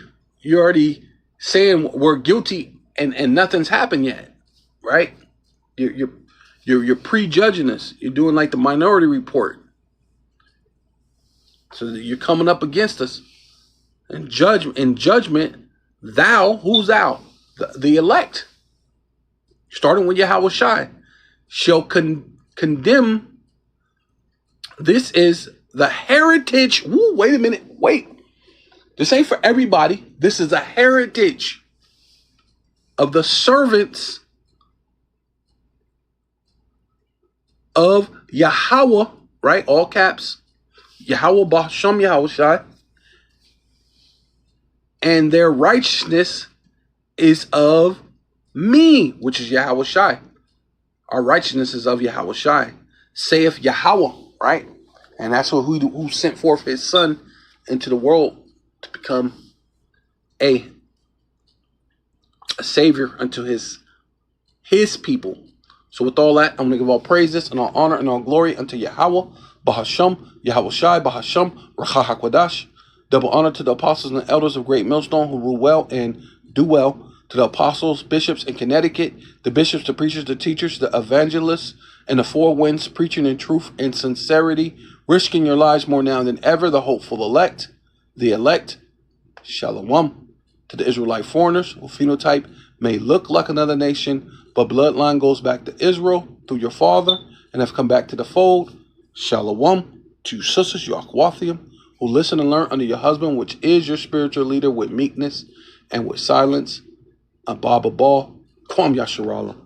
saying we're guilty and nothing's happened yet, right? You're prejudging us. You're doing like the Minority Report. So you're coming up against us. In judgment, thou, who's thou? The elect. Starting with Yahweh Shai, shall condemn. This is the heritage. Woo, wait a minute. Wait. This ain't for everybody. This is a heritage of the servants of Yahweh, right? All caps. Yahweh B'Hashem Yahweh Shai. And their righteousness is of me, which is Yahweh Shai. Our righteousness is of Yahweh Shai. Saith Yahweh, right? And that's who sent forth his son into the world to become a savior unto his people. So with all that, I'm going to give all praises and all honor and all glory unto Yahweh, B'Hashem, Yahweh Shai, B'Hashem, Rachah HaKodash. Double honor to the apostles and the elders of Great Millstone who rule well and do well, to the apostles, bishops in Connecticut, the bishops, the preachers, the teachers, the evangelists, and the four winds, preaching in truth and sincerity, risking your lives more now than ever, the hopeful elect, Shalom. To the Israelite foreigners who phenotype may look like another nation, but bloodline goes back to Israel through your father and have come back to the fold. Shalom. To sisters, your Akwathium, who listen and learn under your husband, which is your spiritual leader, with meekness and with silence. Abba Ball, Kwam Yasharallah.